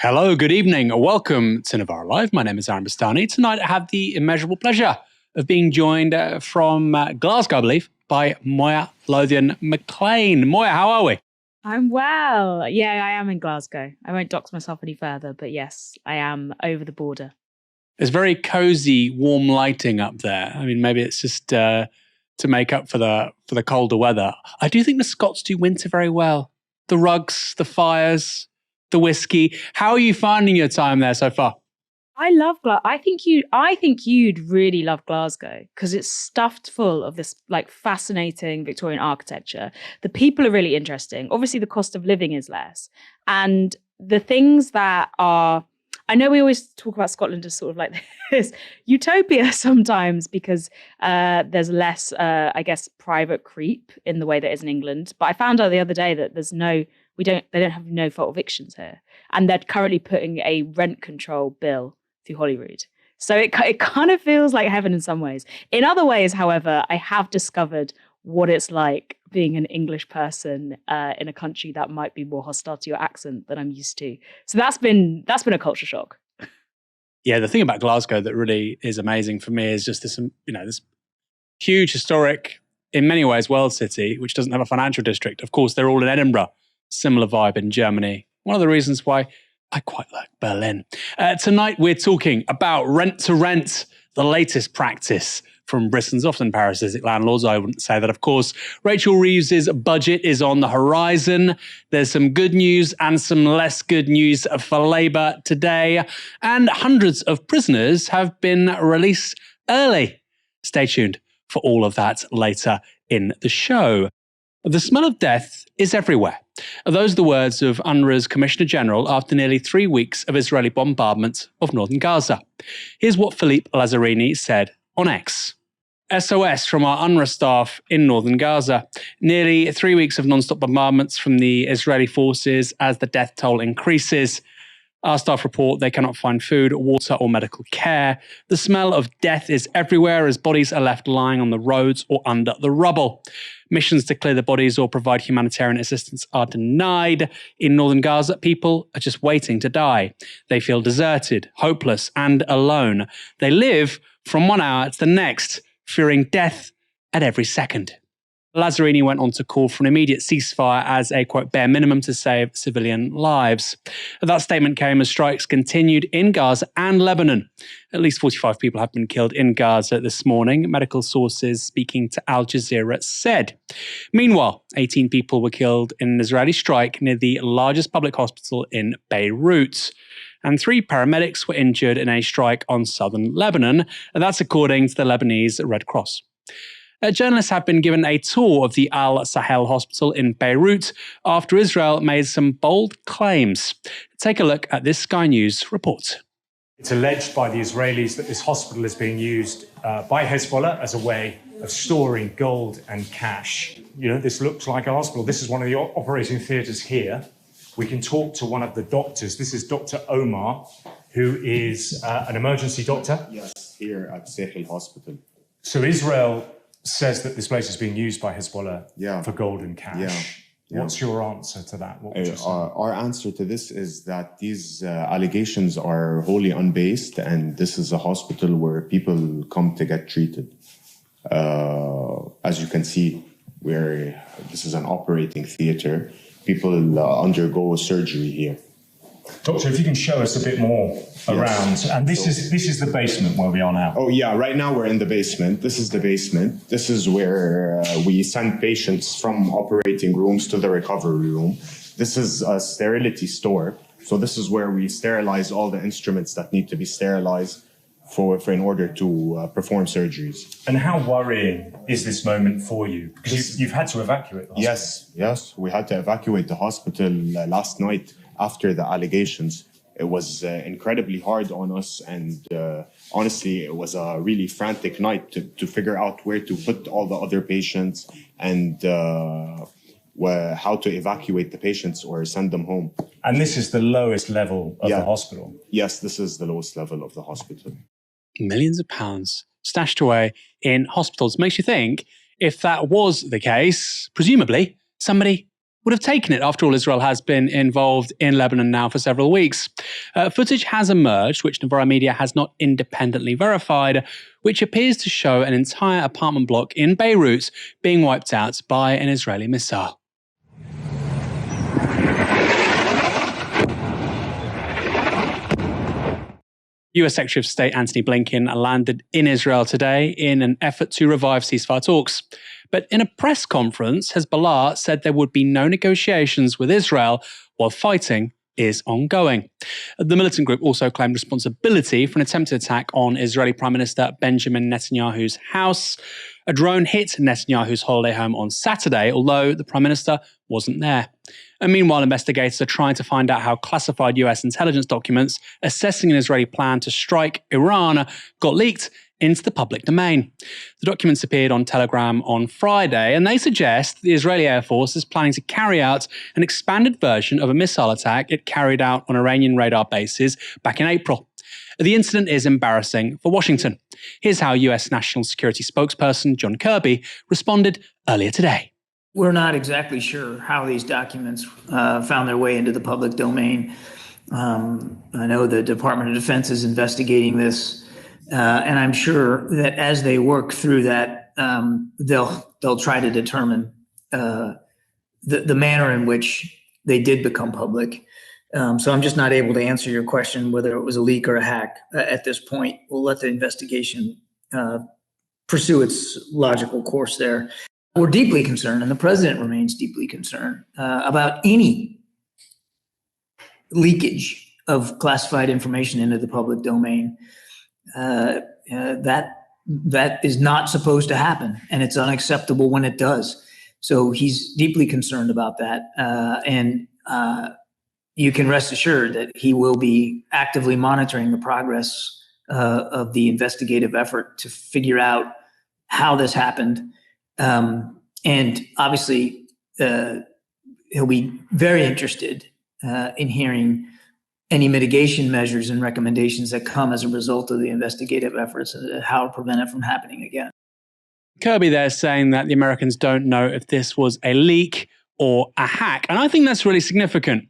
Hello, good evening. Welcome to Novara Live. My name is Bastani. Tonight I have the immeasurable pleasure of being joined from Glasgow, I believe, by Moya Lothian-McLean. Moya, how are we? I'm well. Yeah, I am in Glasgow. I won't dox myself any further, but yes, I am over the border. There's very cozy, warm lighting up there. I mean, maybe it's just to make up for the colder weather. I do think the Scots do winter very well. The rugs, the fires, the whiskey. How are you finding your time there so far? I love Glasgow. I think you'd really love Glasgow because it's stuffed full of this like fascinating Victorian architecture. The people are really interesting. Obviously, the cost of living is less, and the things that are. I know we always talk about Scotland as sort of like this utopia sometimes because there's less, I guess, private creep in the way that is in England. But I found out the other day that they don't have no fault evictions here, and they're currently putting a rent control bill through Holyrood. So it kind of feels like heaven in some ways. In other ways, however, I have discovered what it's like being an English person in a country that might be more hostile to your accent than I'm used to. So that's been a culture shock. Yeah, the thing about Glasgow that really is amazing for me is just this, this huge, historic, in many ways, world city, which doesn't have a financial district. Of course, they're all in Edinburgh. Similar vibe in Germany. One of the reasons why I quite like Berlin. Tonight, we're talking about rent to rent, the latest practice from Britain's often parasitic landlords. I wouldn't say that, of course. Rachel Reeves' budget is on the horizon. There's some good news and some less good news for Labour today. And hundreds of prisoners have been released early. Stay tuned for all of that later in the show. The smell of death is everywhere. Those are the words of UNWRA's Commissioner General after nearly 3 weeks of Israeli bombardment of northern Gaza. Here's what Philippe Lazzarini said on X. SOS from our UNWRA staff in northern Gaza. Nearly 3 weeks of non-stop bombardments from the Israeli forces as the death toll increases. Our staff report they cannot find food, water or medical care. The smell of death is everywhere as bodies are left lying on the roads or under the rubble. Missions to clear the bodies or provide humanitarian assistance are denied. In northern Gaza, people are just waiting to die. They feel deserted, hopeless and alone. They live from 1 hour to the next, fearing death at every second. Lazzarini went on to call for an immediate ceasefire as a, quote, bare minimum to save civilian lives. That statement came as strikes continued in Gaza and Lebanon. At least 45 people have been killed in Gaza this morning, medical sources speaking to Al Jazeera said. Meanwhile, 18 people were killed in an Israeli strike near the largest public hospital in Beirut. And 3 paramedics were injured in a strike on southern Lebanon, and that's according to the Lebanese Red Cross. Journalists have been given a tour of the Al Sahel hospital in Beirut after Israel made some bold claims. Take a look at this Sky News report. It's alleged by the Israelis that this hospital is being used by Hezbollah as a way of storing gold and cash. You know, this looks like a hospital. This is one of the operating theatres here. We can talk to one of the doctors. This is Dr. Omar, who is an emergency doctor. Yes, here at Sahel Hospital. So Israel says that this place is being used by Hezbollah for gold and cash. What's your answer to that? What would you say? Our answer to this is that these allegations are wholly unbased, and this is a hospital where people come to get treated. As you can see, this is an operating theater. People undergo surgery here. Doctor, if you can show us a bit more around. And this is the basement where we are now. Oh, yeah. Right now we're in the basement. This is the basement. This is where we send patients from operating rooms to the recovery room. This is a sterility store. So this is where we sterilize all the instruments that need to be sterilized for in order to perform surgeries. And how worrying is this moment for you? Because you've had to evacuate the hospital. Yes. We had to evacuate the hospital last night after the allegations. It was incredibly hard on us, and honestly, it was a really frantic night to figure out where to put all the other patients and how to evacuate the patients or send them home. And this is the lowest level of the hospital? Yes, this is the lowest level of the hospital. Millions of pounds stashed away in hospitals. Makes you think, if that was the case, presumably somebody would have taken it. After all, Israel has been involved in Lebanon now for several weeks. Footage has emerged, which Novara media has not independently verified, which appears to show an entire apartment block in Beirut being wiped out by an Israeli missile. US Secretary of State Antony Blinken landed in Israel today in an effort to revive ceasefire talks. But in a press conference, Hezbollah said there would be no negotiations with Israel while fighting is ongoing. The militant group also claimed responsibility for an attempted attack on Israeli Prime Minister Benjamin Netanyahu's house. A drone hit Netanyahu's holiday home on Saturday, although the Prime Minister wasn't there. And meanwhile, investigators are trying to find out how classified US intelligence documents assessing an Israeli plan to strike Iran got leaked into the public domain. The documents appeared on Telegram on Friday, and they suggest the Israeli Air Force is planning to carry out an expanded version of a missile attack it carried out on Iranian radar bases back in April. The incident is embarrassing for Washington. Here's how US National Security spokesperson John Kirby responded earlier today. We're not exactly sure how these documents found their way into the public domain. I know the Department of Defense is investigating this, and I'm sure that as they work through that, they'll try to determine the manner in which they did become public. So I'm just not able to answer your question whether it was a leak or a hack at this point. We'll let the investigation pursue its logical course there. We're deeply concerned, and the president remains deeply concerned about any leakage of classified information into the public domain. That is not supposed to happen, and it's unacceptable when it does. So he's deeply concerned about that, and you can rest assured that he will be actively monitoring the progress of the investigative effort to figure out how this happened. And obviously, he'll be very interested in hearing any mitigation measures and recommendations that come as a result of the investigative efforts and how to prevent it from happening again. Kirby there saying that the Americans don't know if this was a leak or a hack. And I think that's really significant,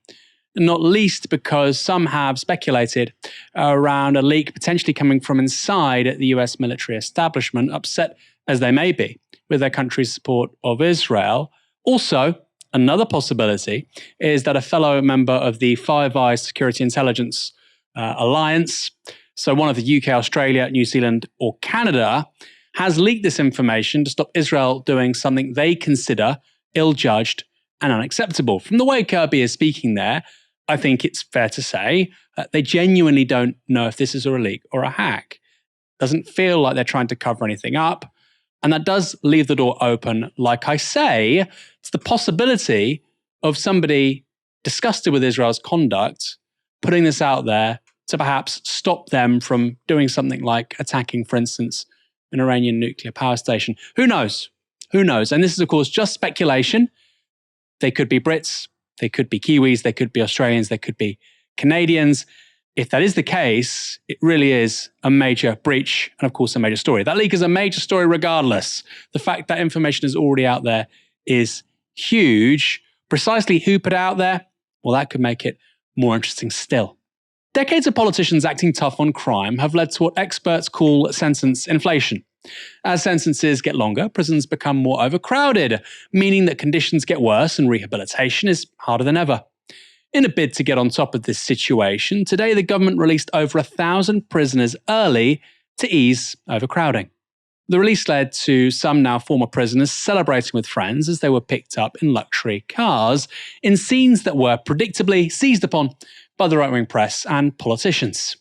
not least because some have speculated around a leak potentially coming from inside the US military establishment, upset as they may be with their country's support of Israel. Also, another possibility is that a fellow member of the Five Eyes Security Intelligence Alliance, so one of the UK, Australia, New Zealand, or Canada, has leaked this information to stop Israel doing something they consider ill-judged and unacceptable. From the way Kirby is speaking there, I think it's fair to say they genuinely don't know if this is a leak or a hack. Doesn't feel like they're trying to cover anything up. And that does leave the door open, like I say, to the possibility of somebody disgusted with Israel's conduct putting this out there to perhaps stop them from doing something like attacking, for instance, an Iranian nuclear power station. Who knows? Who knows? And this is, of course, just speculation. They could be Brits, they could be Kiwis, they could be Australians, they could be Canadians. If that is the case, it really is a major breach and, of course, a major story. That leak is a major story regardless. The fact that information is already out there is huge. Precisely who put it out there? Well, that could make it more interesting still. Decades of politicians acting tough on crime have led to what experts call sentence inflation. As sentences get longer, prisons become more overcrowded, meaning that conditions get worse and rehabilitation is harder than ever. In a bid to get on top of this situation, today the government released over 1,000 prisoners early to ease overcrowding. The release led to some now former prisoners celebrating with friends as they were picked up in luxury cars in scenes that were predictably seized upon by the right-wing press and politicians.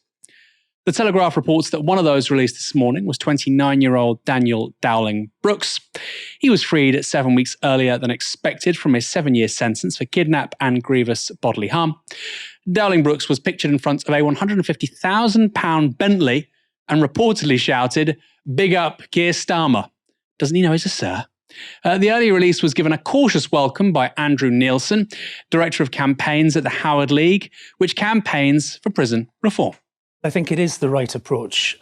The Telegraph reports that one of those released this morning was 29-year-old Daniel Dowling Brooks. He was freed 7 weeks earlier than expected from a 7-year sentence for kidnap and grievous bodily harm. Dowling Brooks was pictured in front of a £150,000 Bentley and reportedly shouted, "Big up Keir Starmer." Doesn't he know he's a sir? The early release was given a cautious welcome by Andrew Nielsen, Director of Campaigns at the Howard League, which campaigns for prison reform. I think it is the right approach.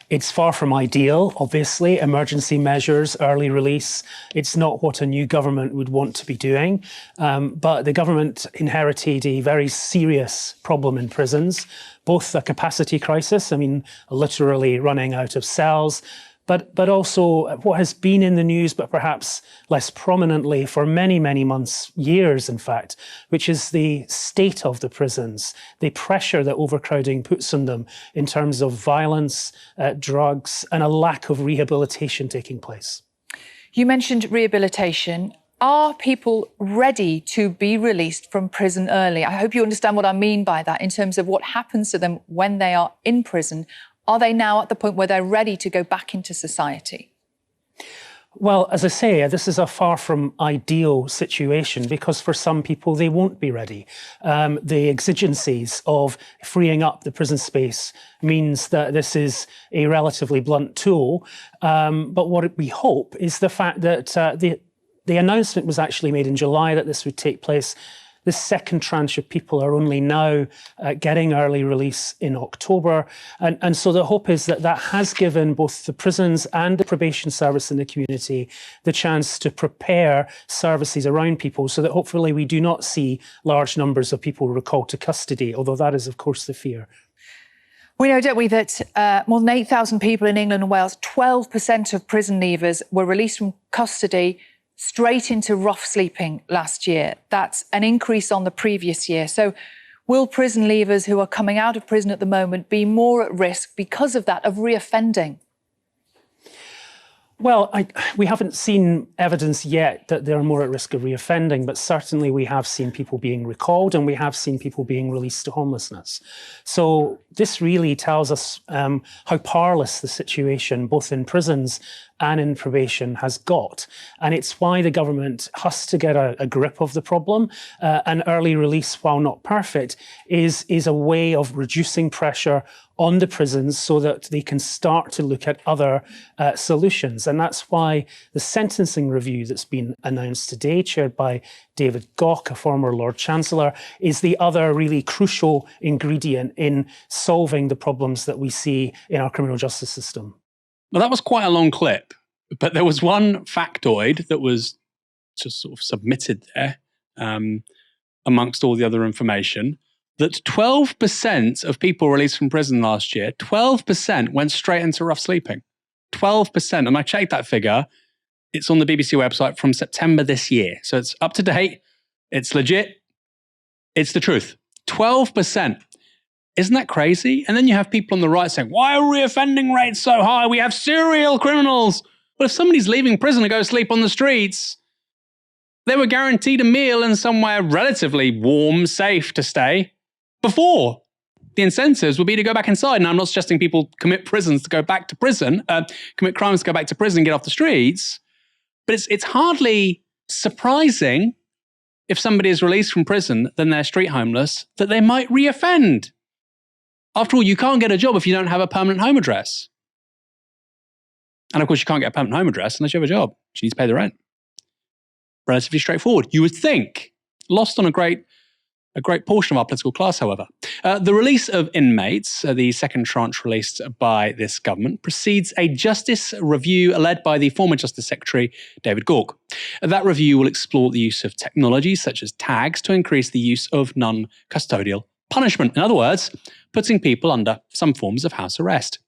It's far from ideal, obviously. Emergency measures, early release, it's not what a new government would want to be doing. But the government inherited a very serious problem in prisons, both a capacity crisis, literally running out of cells, but also what has been in the news, but perhaps less prominently for many, many months, years, in fact, which is the state of the prisons, the pressure that overcrowding puts on them in terms of violence, drugs, and a lack of rehabilitation taking place. You mentioned rehabilitation. Are people ready to be released from prison early? I hope you understand what I mean by that in terms of what happens to them when they are in prison. Are they now at the point where they're ready to go back into society? Well, as I say, this is a far from ideal situation because for some people, they won't be ready. The exigencies of freeing up the prison space means that this is a relatively blunt tool. But what we hope is the fact that the announcement was actually made in July that this would take place. The second tranche of people are only now getting early release in October. And so the hope is that that has given both the prisons and the probation service in the community the chance to prepare services around people so that hopefully we do not see large numbers of people recalled to custody, although that is, of course, the fear. We know, don't we, that more than 8,000 people in England and Wales, 12% of prison leavers were released from custody straight into rough sleeping last year. That's an increase on the previous year. So will prison leavers who are coming out of prison at the moment be more at risk because of that, of reoffending? Well, we haven't seen evidence yet that they're more at risk of reoffending, but certainly we have seen people being recalled and we have seen people being released to homelessness. So this really tells us how powerless the situation, both in prisons and in probation, has got. And it's why the government has to get a grip of the problem. And early release, while not perfect, is a way of reducing pressure on the prisons so that they can start to look at other solutions. And that's why the sentencing review that's been announced today, chaired by David Gauke, a former Lord Chancellor, is the other really crucial ingredient in solving the problems that we see in our criminal justice system. Well, that was quite a long clip, but there was one factoid that was just sort of submitted there amongst all the other information, that 12% of people released from prison last year, 12% went straight into rough sleeping. 12%. And I checked that figure. It's on the BBC website from September this year. So it's up to date. It's legit. It's the truth. 12%. Isn't that crazy? And then you have people on the right saying, why are reoffending rates so high? We have serial criminals. Well, if somebody's leaving prison to go sleep on the streets, they were guaranteed a meal and somewhere relatively warm, safe to stay before. The incentives would be to go back inside. Now, I'm not suggesting people commit crimes to go back to prison and get off the streets. But it's hardly surprising if somebody is released from prison, then they're street homeless, that they might reoffend. After all, you can't get a job if you don't have a permanent home address. And of course, you can't get a permanent home address unless you have a job. You need to pay the rent. Relatively straightforward, you would think. Lost on a great portion of our political class, however. The release of inmates, the second tranche released by this government, precedes a justice review led by the former Justice Secretary, David Gauke. That review will explore the use of technology such as tags to increase the use of non-custodial punishment. In other words, putting people under some forms of house arrest.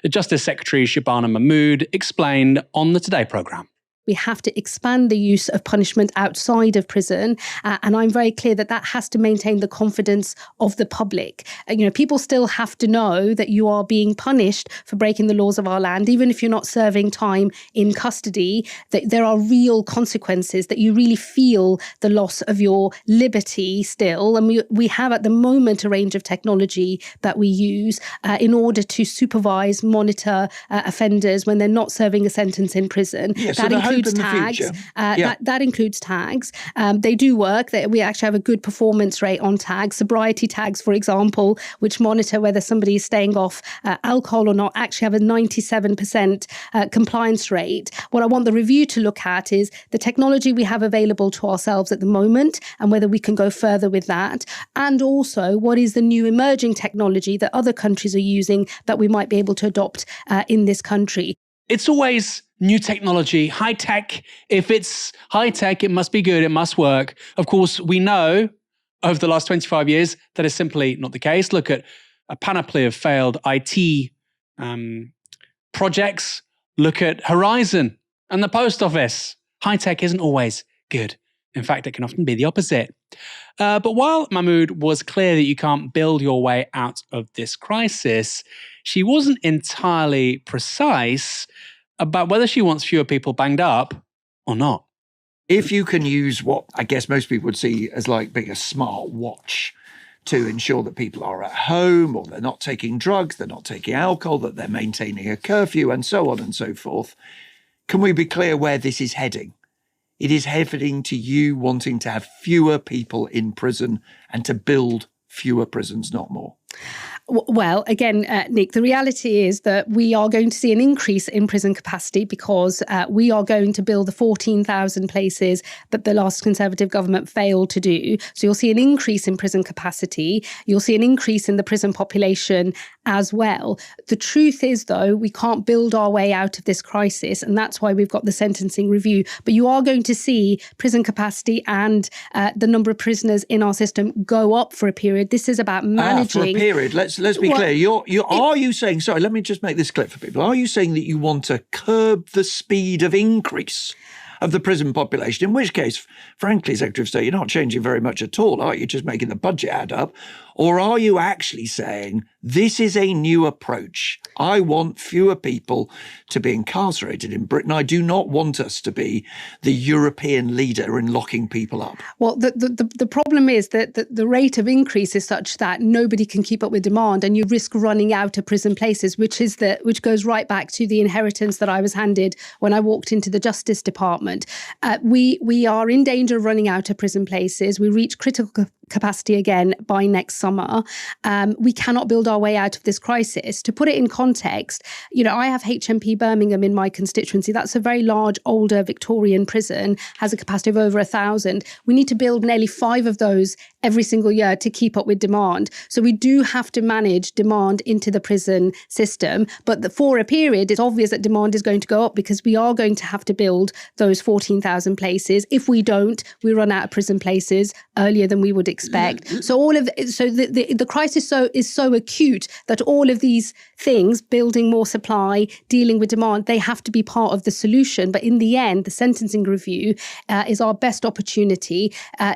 Justice Secretary Shabana Mahmood explained on the Today programme. We have to expand the use of punishment outside of prison. And I'm very clear that that has to maintain the confidence of the public. People still have to know that you are being punished for breaking the laws of our land, even if you're not serving time in custody, that there are real consequences, that you really feel the loss of your liberty still. And we have at the moment a range of technology that we use in order to supervise, monitor offenders when they're not serving a sentence in prison. Yeah, so that the includes in the tags. future. That includes tags. They do work. We actually have a good performance rate on tags. Sobriety tags, for example, which monitor whether somebody is staying off alcohol or not, actually have a 97% compliance rate. What I want the review to look at is the technology we have available to ourselves at the moment and whether we can go further with that. And also, what is the new emerging technology that other countries are using that we might be able to adopt in this country. It's always new technology, high tech. If it's high tech, it must be good, it must work. Of course, we know over the last 25 years that is simply not the case. Look at a panoply of failed IT projects. Look at Horizon and the post office. High tech isn't always good. In fact, it can often be the opposite. But while Mahmood was clear that you can't build your way out of this crisis, she wasn't entirely precise about whether she wants fewer people banged up or not. If you can use what I guess most people would see as like being a smart watch to ensure that people are at home or they're not taking drugs, they're not taking alcohol, that they're maintaining a curfew and so on and so forth, can we be clear where this is heading? It is heading to you wanting to have fewer people in prison and to build fewer prisons, not more. Well, again, Nick, the reality is that we are going to see an increase in prison capacity because we are going to build the 14,000 places that the last Conservative government failed to do. So you'll see an increase in prison capacity. You'll see an increase in the prison population as well. The truth is, though, we can't build our way out of this crisis, and that's why we've got the sentencing review. But you are going to see prison capacity and the number of prisoners in our system go up for a period. This is about managing. For a period. Let's be clear. Are you saying, sorry, let me just make this clear for people. Are you saying that you want to curb the speed of increase of the prison population? In which case, frankly, Secretary of State, you're not changing very much at all, are you? Just making the budget add up. Or are you actually saying this is a new approach? I want fewer people to be incarcerated in Britain. I do not want us to be the European leader in locking people up. Well, the problem is that the rate of increase is such that nobody can keep up with demand, and you risk running out of prison places, which goes right back to the inheritance that I was handed when I walked into the Justice Department. We are in danger of running out of prison places. We reach critical capacity again by next summer. We cannot build our way out of this crisis. To put it in context, I have HMP Birmingham in my constituency. That's a very large, older Victorian prison, has a capacity of over 1,000. We need to build nearly 5 of those every single year to keep up with demand. So we do have to manage demand into the prison system. But for a period, it's obvious that demand is going to go up because we are going to have to build those 14,000 places. If we don't, we run out of prison places earlier than we would expect. So the crisis is so acute that all of these things, building more supply, dealing with demand, they have to be part of the solution. But in the end, the sentencing review is our best opportunity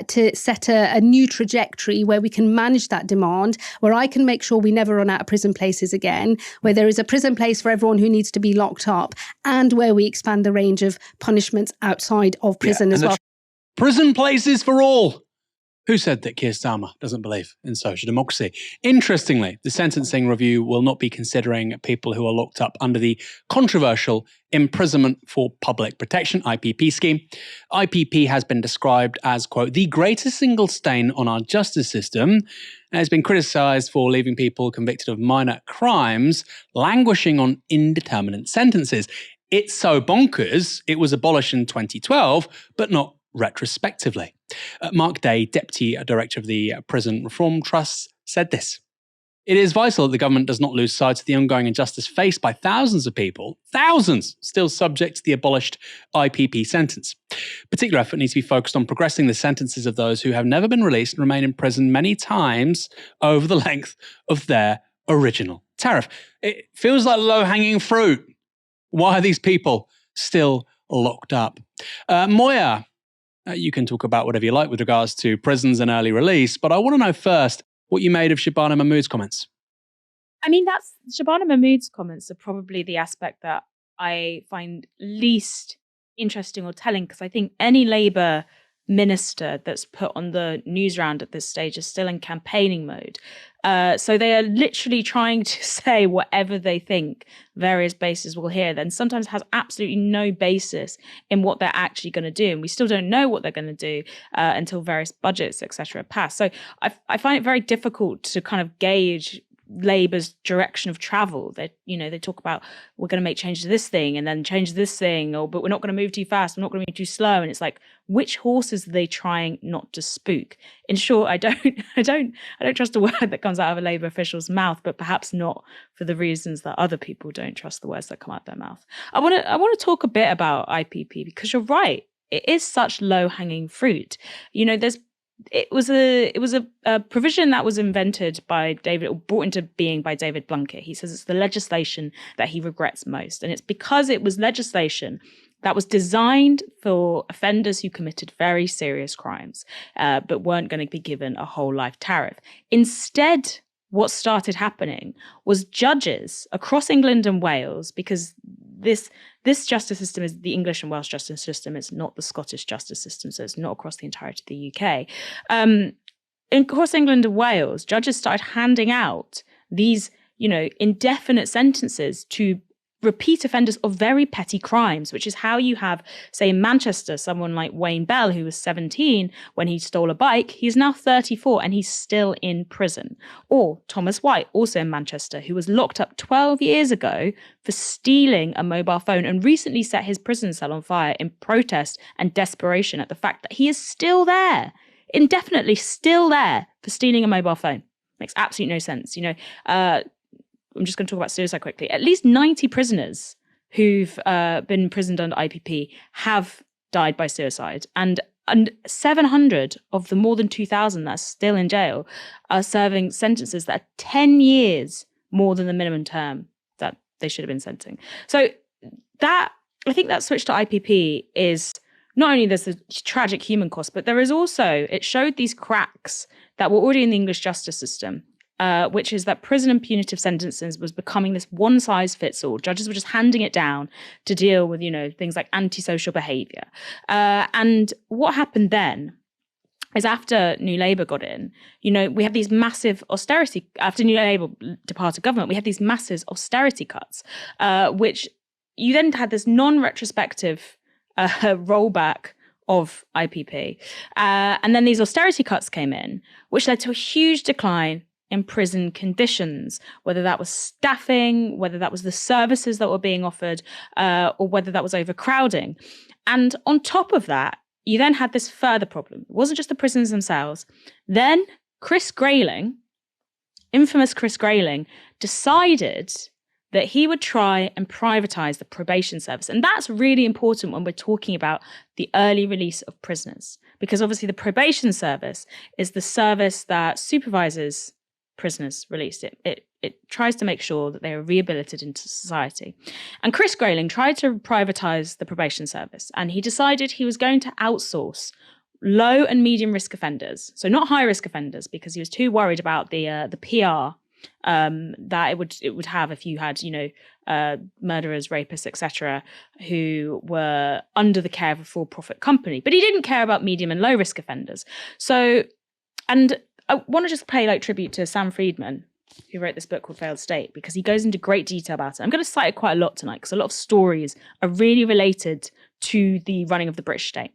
to set a new trajectory where we can manage that demand, where I can make sure we never run out of prison places again, where there is a prison place for everyone who needs to be locked up, and where we expand the range of punishments outside of prison as well. Prison places for all. Who said that Keir Starmer doesn't believe in social democracy? Interestingly, the sentencing review will not be considering people who are locked up under the controversial Imprisonment for Public Protection, IPP scheme. IPP has been described as, quote, the greatest single stain on our justice system, and has been criticised for leaving people convicted of minor crimes languishing on indeterminate sentences. It's so bonkers, it was abolished in 2012, but not retrospectively. Mark Day, Deputy Director of the Prison Reform Trust, said this. It is vital that the government does not lose sight of the ongoing injustice faced by thousands of people, thousands, still subject to the abolished IPP sentence. Particular effort needs to be focused on progressing the sentences of those who have never been released and remain in prison many times over the length of their original tariff. It feels like low-hanging fruit. Why are these people still locked up? Moya, you can talk about whatever you like with regards to prisons and early release, but I want to know first what you made of Shabana Mahmood's comments. I mean, Shabana Mahmood's comments are probably the aspect that I find least interesting or telling, because I think any Labour minister that's put on the news round at this stage is still in campaigning mode. So they are literally trying to say whatever they think various bases will hear, then sometimes has absolutely no basis in what they're actually going to do. And we still don't know what they're going to do until various budgets, etc., pass. So I find it very difficult to kind of gauge Labour's direction of travel. They talk about, we're going to make changes to this thing and then change this thing, but we're not going to move too fast, we're not going to move too slow. And it's like, which horses are they trying not to spook? In short, I don't trust a word that comes out of a Labour official's mouth, but perhaps not for the reasons that other people don't trust the words that come out their mouth. I want to talk a bit about IPP, because you're right, it is such low-hanging fruit. It was a provision that was invented by David, or brought into being by David Blunkett. He says it's the legislation that he regrets most. And it's because it was legislation that was designed for offenders who committed very serious crimes, but weren't going to be given a whole life tariff. Instead, what started happening was judges across England and Wales, because this justice system is the English and Welsh justice system. It's not the Scottish justice system, so it's not across the entirety of the UK. Across England and Wales, judges started handing out these, indefinite sentences to repeat offenders of very petty crimes, which is how you have, say, in Manchester, someone like Wayne Bell, who was 17 when he stole a bike. He's now 34 and he's still in prison. Or Thomas White, also in Manchester, who was locked up 12 years ago for stealing a mobile phone and recently set his prison cell on fire in protest and desperation at the fact that he is still there, indefinitely still there, for stealing a mobile phone. Makes absolutely no sense. I'm just going to talk about suicide quickly. At least 90 prisoners who've been imprisoned under IPP have died by suicide. And 700 of the more than 2,000 that's still in jail are serving sentences that are 10 years more than the minimum term that they should have been sentencing. So I think that switch to IPP is not only there's the tragic human cost, but there is also, it showed these cracks that were already in the English justice system. Which is that prison and punitive sentences was becoming this one-size-fits-all. Judges were just handing it down to deal with, things like antisocial behaviour. And what happened then is, after New Labour got in, we had these massive austerity, after New Labour departed government, we had these massive austerity cuts, which you then had this non-retrospective rollback of IPP. And then these austerity cuts came in, which led to a huge decline in prison conditions, whether that was staffing, whether that was the services that were being offered, or whether that was overcrowding. And on top of that, you then had this further problem. It wasn't just the prisons themselves. Then Chris Grayling, infamous Chris Grayling, decided that he would try and privatise the probation service. And that's really important when we're talking about the early release of prisoners, because obviously the probation service is the service that supervises prisoners released. It tries to make sure that they are rehabilitated into society. And Chris Grayling tried to privatise the probation service, and he decided he was going to outsource low and medium risk offenders, so not high risk offenders, because he was too worried about the PR that it would have if you had murderers, rapists, etc., who were under the care of a for-profit company. But he didn't care about medium and low risk offenders. So, and I want to just pay tribute to Sam Friedman, who wrote this book called Failed State, because he goes into great detail about it. I'm going to cite it quite a lot tonight, because a lot of stories are really related to the running of the British state.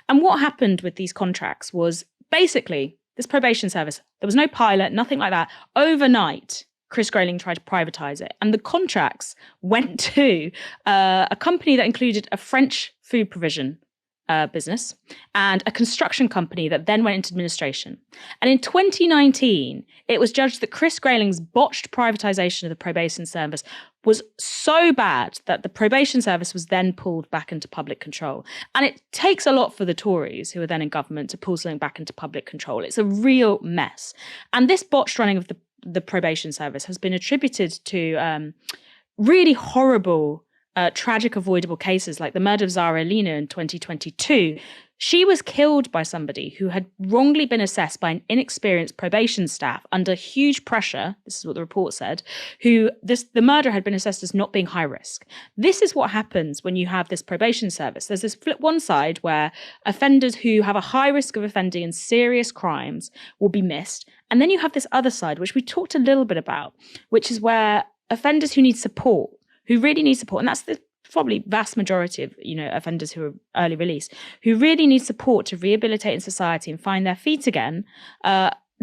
And what happened with these contracts was, basically, this probation service, there was no pilot, nothing like that. Overnight, Chris Grayling tried to privatise it. And the contracts went to a company that included a French food provision business and a construction company that then went into administration. And in 2019, it was judged that Chris Grayling's botched privatisation of the probation service was so bad that the probation service was then pulled back into public control. And it takes a lot for the Tories, who are then in government, to pull something back into public control. It's a real mess. And this botched running of the probation service has been attributed to really horrible tragic avoidable cases like the murder of Zara Alina in 2022. She was killed by somebody who had wrongly been assessed by an inexperienced probation staff under huge pressure. This is what the report said, the murderer had been assessed as not being high risk. This is what happens when you have this probation service. There's this flip one side where offenders who have a high risk of offending in serious crimes will be missed. And then you have this other side, which we talked a little bit about, which is where offenders who need support, who really need support, and that's the probably vast majority of offenders who are early release, who really need support to rehabilitate in society and find their feet again,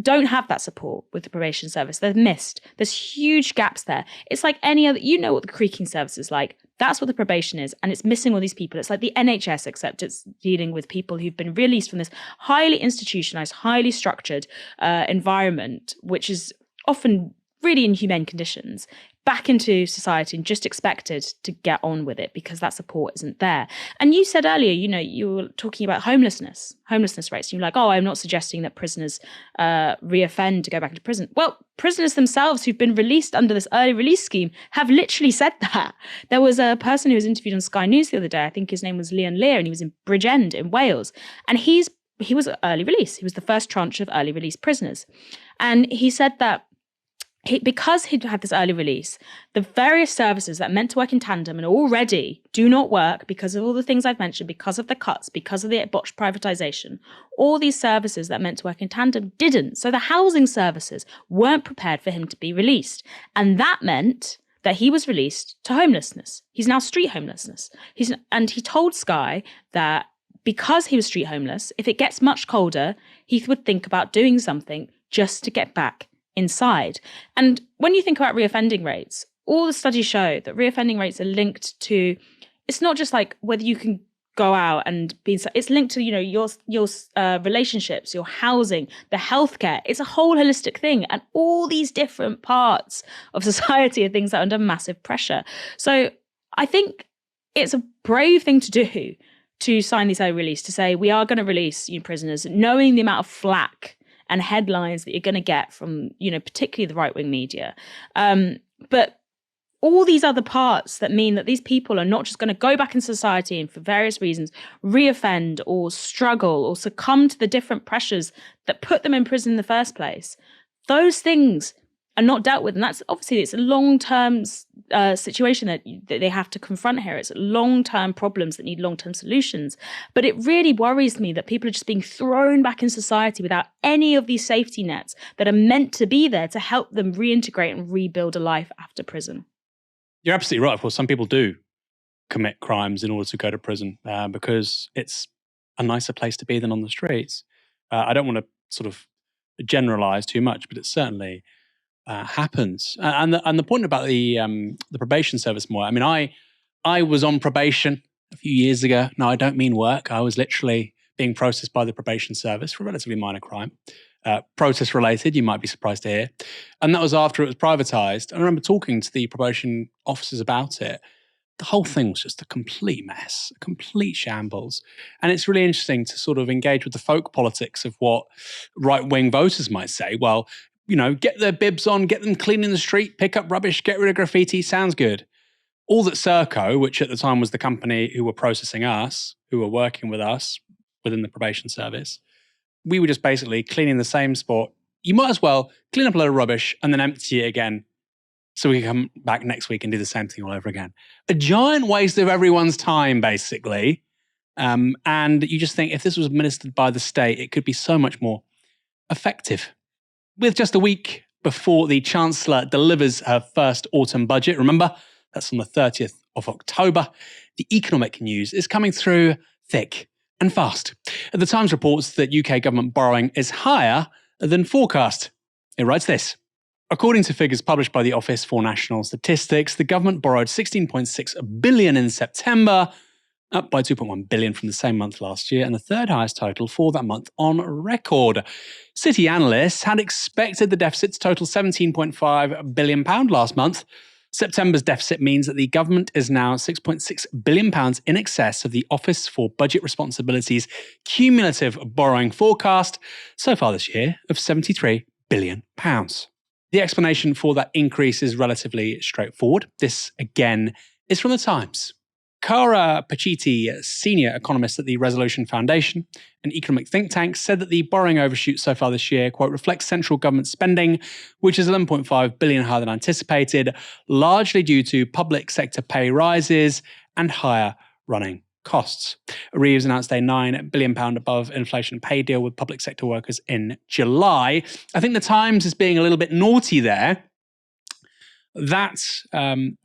don't have that support with the probation service. They're missed. There's huge gaps there. It's like any other, what the creaking service is like. That's what the probation is, and it's missing all these people. It's like the NHS, except it's dealing with people who've been released from this highly institutionalized, highly structured environment, which is often really inhumane conditions, back into society and just expected to get on with it because that support isn't there. And you said earlier, you were talking about homelessness rates. You're like, oh, I'm not suggesting that prisoners reoffend to go back into prison. Well, prisoners themselves who've been released under this early release scheme have literally said that. There was a person who was interviewed on Sky News the other day. I think his name was Leon Lear, and he was in Bridgend in Wales. And he was early release. He was the first tranche of early release prisoners. And he said that because he'd had this early release, the various services that meant to work in tandem and already do not work because of all the things I've mentioned, because of the cuts, because of the botched privatisation, all these services that meant to work in tandem didn't. So the housing services weren't prepared for him to be released. And that meant that he was released to homelessness. He's now street homelessness. And he told Sky that because he was street homeless, if it gets much colder, he would think about doing something just to get back inside. And when you think about reoffending rates, all the studies show that reoffending rates are linked to, it's not just like whether you can go out and it's linked to, your relationships, your housing, the healthcare. It's a whole holistic thing. And all these different parts of society are things that are under massive pressure. So I think it's a brave thing to do to sign this early release, to say we are going to release prisoners, knowing the amount of flack and headlines that you're going to get from, particularly the right-wing media. But all these other parts that mean that these people are not just going to go back in society and for various reasons reoffend or struggle or succumb to the different pressures that put them in prison in the first place, those things are not dealt with. And that's obviously, it's a long-term situation that they have to confront here. It's long-term problems that need long-term solutions. But it really worries me that people are just being thrown back in society without any of these safety nets that are meant to be there to help them reintegrate and rebuild a life after prison. You're absolutely right. Of course, some people do commit crimes in order to go to prison because it's a nicer place to be than on the streets. I don't want to sort of generalize too much, but it certainly happens. And the point about the probation service, Moya, I mean, I was on probation a few years ago. No, I don't mean work. I was literally being processed by the probation service for a relatively minor crime. Protest related, you might be surprised to hear. And that was after it was privatized. I remember talking to the probation officers about it. The whole thing was just a complete mess, a complete shambles. And it's really interesting to sort of engage with the folk politics of what right-wing voters might say. Well, get their bibs on, get them cleaning the street, pick up rubbish, get rid of graffiti, sounds good. All that Serco, which at the time was the company who were processing us, who were working with us within the probation service, we were just basically cleaning the same spot. You might as well clean up a load of rubbish and then empty it again so we can come back next week and do the same thing all over again. A giant waste of everyone's time, basically. And you just think if this was administered by the state, it could be so much more effective. With just a week before the Chancellor delivers her first autumn budget, remember, that's on the 30th of October, the economic news is coming through thick and fast. The Times reports that UK government borrowing is higher than forecast. It writes this. According to figures published by the Office for National Statistics, the government borrowed £16.6 billion in September, up by £2.1 billion from the same month last year, and the third highest total for that month on record. City analysts had expected the deficit to total £17.5 billion last month. September's deficit means that the government is now £6.6 billion in excess of the Office for Budget Responsibility's cumulative borrowing forecast so far this year of £73 billion. The explanation for that increase is relatively straightforward. This, again, is from the Times. Cara Pacitti, senior economist at the Resolution Foundation, an economic think tank, said that the borrowing overshoot so far this year, quote, reflects central government spending, which is 11.5 billion higher than anticipated, largely due to public sector pay rises and higher running costs. Reeves announced a £9 billion above inflation pay deal with public sector workers in July. I think the Times is being a little bit naughty there. That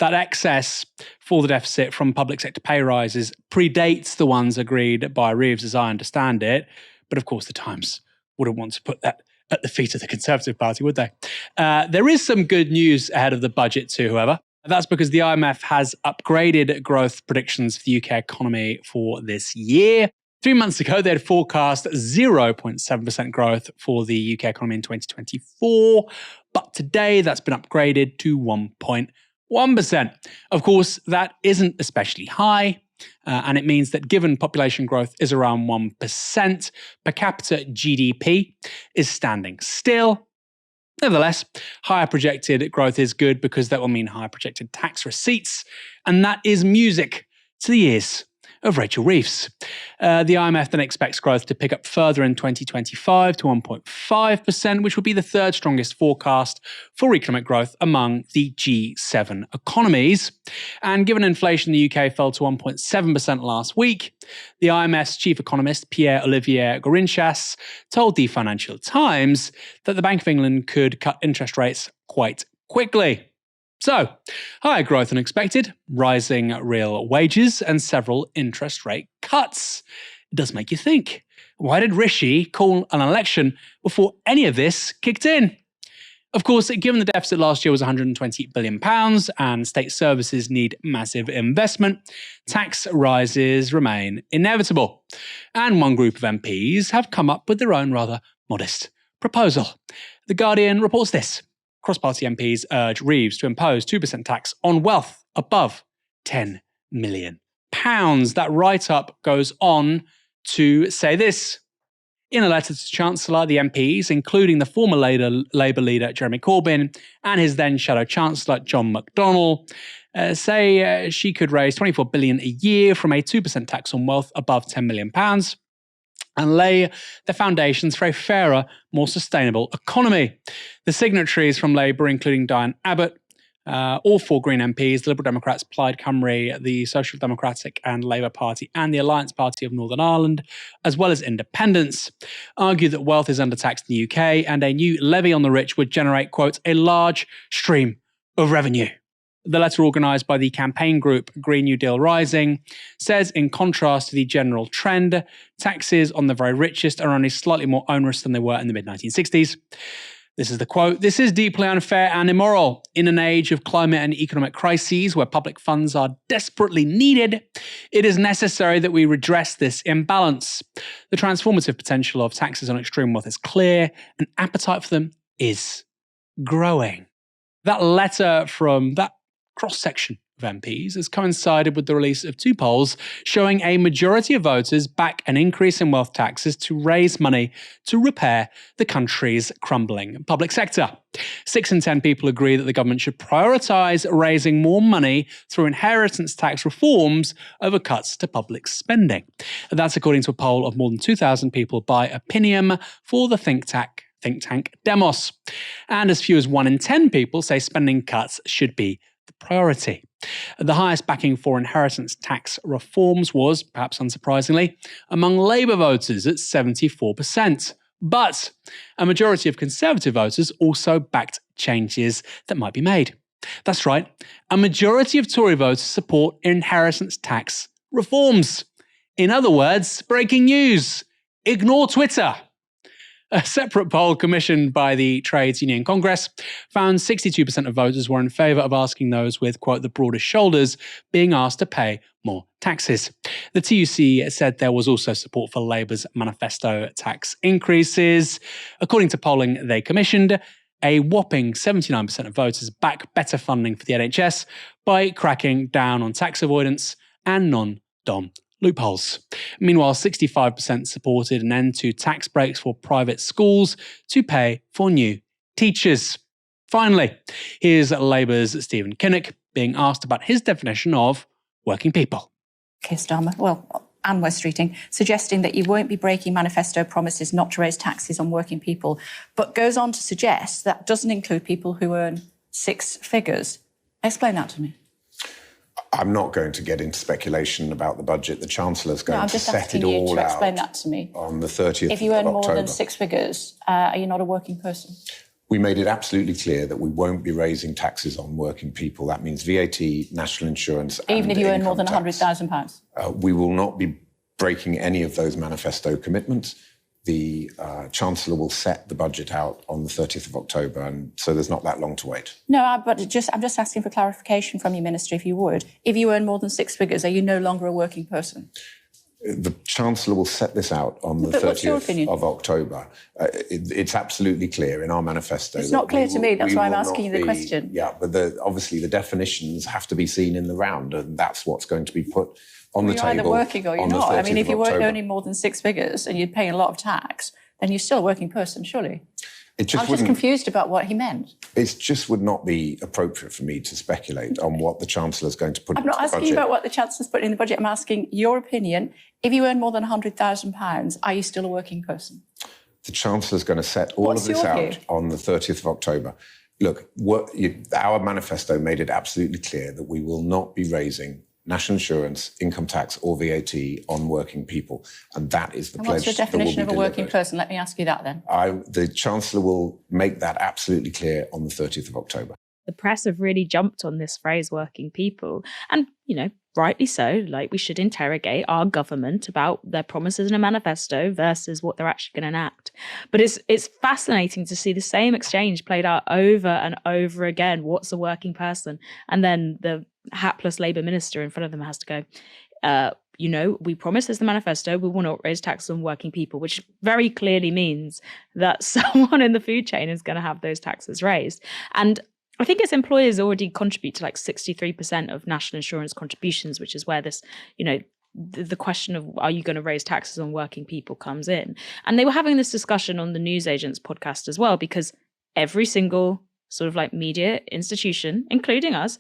excess for the deficit from public sector pay rises predates the ones agreed by Reeves, as I understand it. But of course, the Times wouldn't want to put that at the feet of the Conservative Party, would they? There is some good news ahead of the budget too, however. That's because the IMF has upgraded growth predictions for the UK economy for this year. 3 months ago, they had forecast 0.7% growth for the UK economy in 2024, but today that's been upgraded to 1.1%. Of course, that isn't especially high, and it means that given population growth is around 1%, per capita GDP is standing still. Nevertheless, higher projected growth is good because that will mean higher projected tax receipts, and that is music to the ears of Rachel Reeves. The IMF then expects growth to pick up further in 2025 to 1.5%, which will be the third strongest forecast for economic growth among the G7 economies. And given inflation in the UK fell to 1.7% last week, the IMF's chief economist, Pierre-Olivier Gourinchas, told the Financial Times that the Bank of England could cut interest rates quite quickly. So, higher growth than expected, rising real wages, and several interest rate cuts. It does make you think, why did Rishi call an election before any of this kicked in? Of course, given the deficit last year was £120 billion and state services need massive investment, tax rises remain inevitable. And one group of MPs have come up with their own rather modest proposal. The Guardian reports this. Cross-party MPs urge Reeves to impose 2% tax on wealth above £10 million. That write-up goes on to say this. In a letter to Chancellor, the MPs, including the former Labour leader Jeremy Corbyn and his then Shadow Chancellor John McDonnell, say she could raise £24 billion a year from a 2% tax on wealth above £10 million and lay the foundations for a fairer, more sustainable economy. The signatories from Labour, including Diane Abbott, all four Green MPs, the Liberal Democrats, Plaid Cymru, the Social Democratic and Labour Party, and the Alliance Party of Northern Ireland, as well as independents, argue that wealth is undertaxed in the UK and a new levy on the rich would generate, quote, a large stream of revenue. The letter, organised by the campaign group Green New Deal Rising, says in contrast to the general trend, taxes on the very richest are only slightly more onerous than they were in the mid-1960s. This is the quote, "This is deeply unfair and immoral. In an age of climate and economic crises where public funds are desperately needed, it is necessary that we redress this imbalance. The transformative potential of taxes on extreme wealth is clear, and appetite for them is growing." That letter from that cross-section of MPs has coincided with the release of two polls showing a majority of voters back an increase in wealth taxes to raise money to repair the country's crumbling public sector. 6 in 10 people agree that the government should prioritise raising more money through inheritance tax reforms over cuts to public spending. That's according to a poll of more than 2,000 people by Opinium for the think tank Demos. And as few as 1 in 10 people say spending cuts should be the priority. The highest backing for inheritance tax reforms was, perhaps unsurprisingly, among Labour voters at 74%. But a majority of Conservative voters also backed changes that might be made. That's right, a majority of Tory voters support inheritance tax reforms. In other words, breaking news, ignore Twitter. A separate poll commissioned by the Trades Union Congress found 62% of voters were in favour of asking those with, quote, the broadest shoulders being asked to pay more taxes. The TUC said there was also support for Labour's manifesto tax increases. According to polling they commissioned, a whopping 79% of voters back better funding for the NHS by cracking down on tax avoidance and non-dom loopholes. Meanwhile, 65% supported an end to tax breaks for private schools to pay for new teachers. Finally, here's Labour's Stephen Kinnock being asked about his definition of working people. Keir Starmer, and Wes Streeting, suggesting that you won't be breaking manifesto promises not to raise taxes on working people, but goes on to suggest that doesn't include people who earn six figures. Explain that to me. I'm not going to get into speculation about the budget. The Chancellor's going to set it all out. I'm just asking you to explain that to me. On the 30th of October. If you earn more than six figures, are you not a working person? We made it absolutely clear that we won't be raising taxes on working people. That means VAT, national insurance, even if you earn more than £100,000? We will not be breaking any of those manifesto commitments. The Chancellor will set the budget out on the 30th of October, and so there's not that long to wait. No, but I'm just asking for clarification from you, Minister, if you would. If you earn more than six figures, are you no longer a working person? The Chancellor will set this out on the 30th of October. It's absolutely clear in our manifesto. It's not clear to me. That's why I'm asking you the question. Yeah, but obviously the definitions have to be seen in the round, and that's what's going to be put on the table. You're either working or you're not. I mean, if you weren't earning more than six figures and you're paying a lot of tax, then you're still a working person, surely. I'm just confused about what he meant. It just would not be appropriate for me to speculate on what the Chancellor's going to put in the budget. I'm not asking you about what the Chancellor's putting in the budget. I'm asking your opinion. If you earn more than £100,000, are you still a working person? The Chancellor's going to set all of this out on the 30th of October. Look, our manifesto made it absolutely clear that we will not be raising national insurance, income tax or VAT on working people. And that is the pledge. What's your definition of a working person? Let me ask you that then. The Chancellor will make that absolutely clear on the 30th of October. The press have really jumped on this phrase working people. And, rightly so, we should interrogate our government about their promises in a manifesto versus what they're actually going to enact. But it's fascinating to see the same exchange played out over and over again. What's a working person? And then the hapless Labour minister in front of them has to go, we promised as the manifesto, we will not raise taxes on working people, which very clearly means that someone in the food chain is going to have those taxes raised. And I think its employers already contribute to 63% of national insurance contributions, which is where this, the question of are you going to raise taxes on working people comes in. And they were having this discussion on the Newsagents podcast as well, because every single sort of media institution, including us,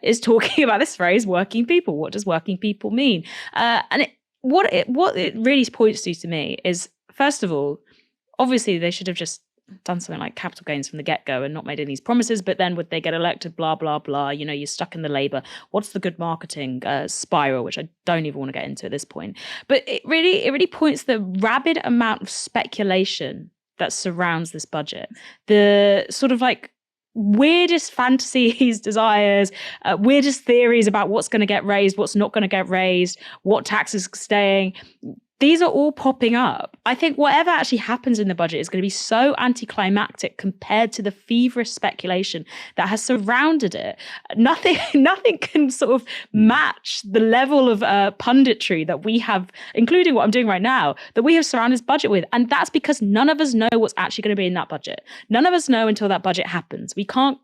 is talking about this phrase, working people. What does working people mean? What it really points to me is, first of all, obviously they should have just done something like capital gains from the get-go and not made any of these promises, but then would they get elected, blah, blah, blah, you're stuck in the Labour. What's the good marketing spiral, which I don't even want to get into at this point. But it really points the rabid amount of speculation that surrounds this budget. The sort of weirdest fantasies, desires, weirdest theories about what's going to get raised, what's not going to get raised, what taxes are staying. These are all popping up. I think whatever actually happens in the budget is going to be so anticlimactic compared to the feverish speculation that has surrounded it. Nothing can sort of match the level of punditry that we have, including what I'm doing right now, that we have surrounded this budget with. And that's because none of us know what's actually going to be in that budget. None of us know until that budget happens. We can't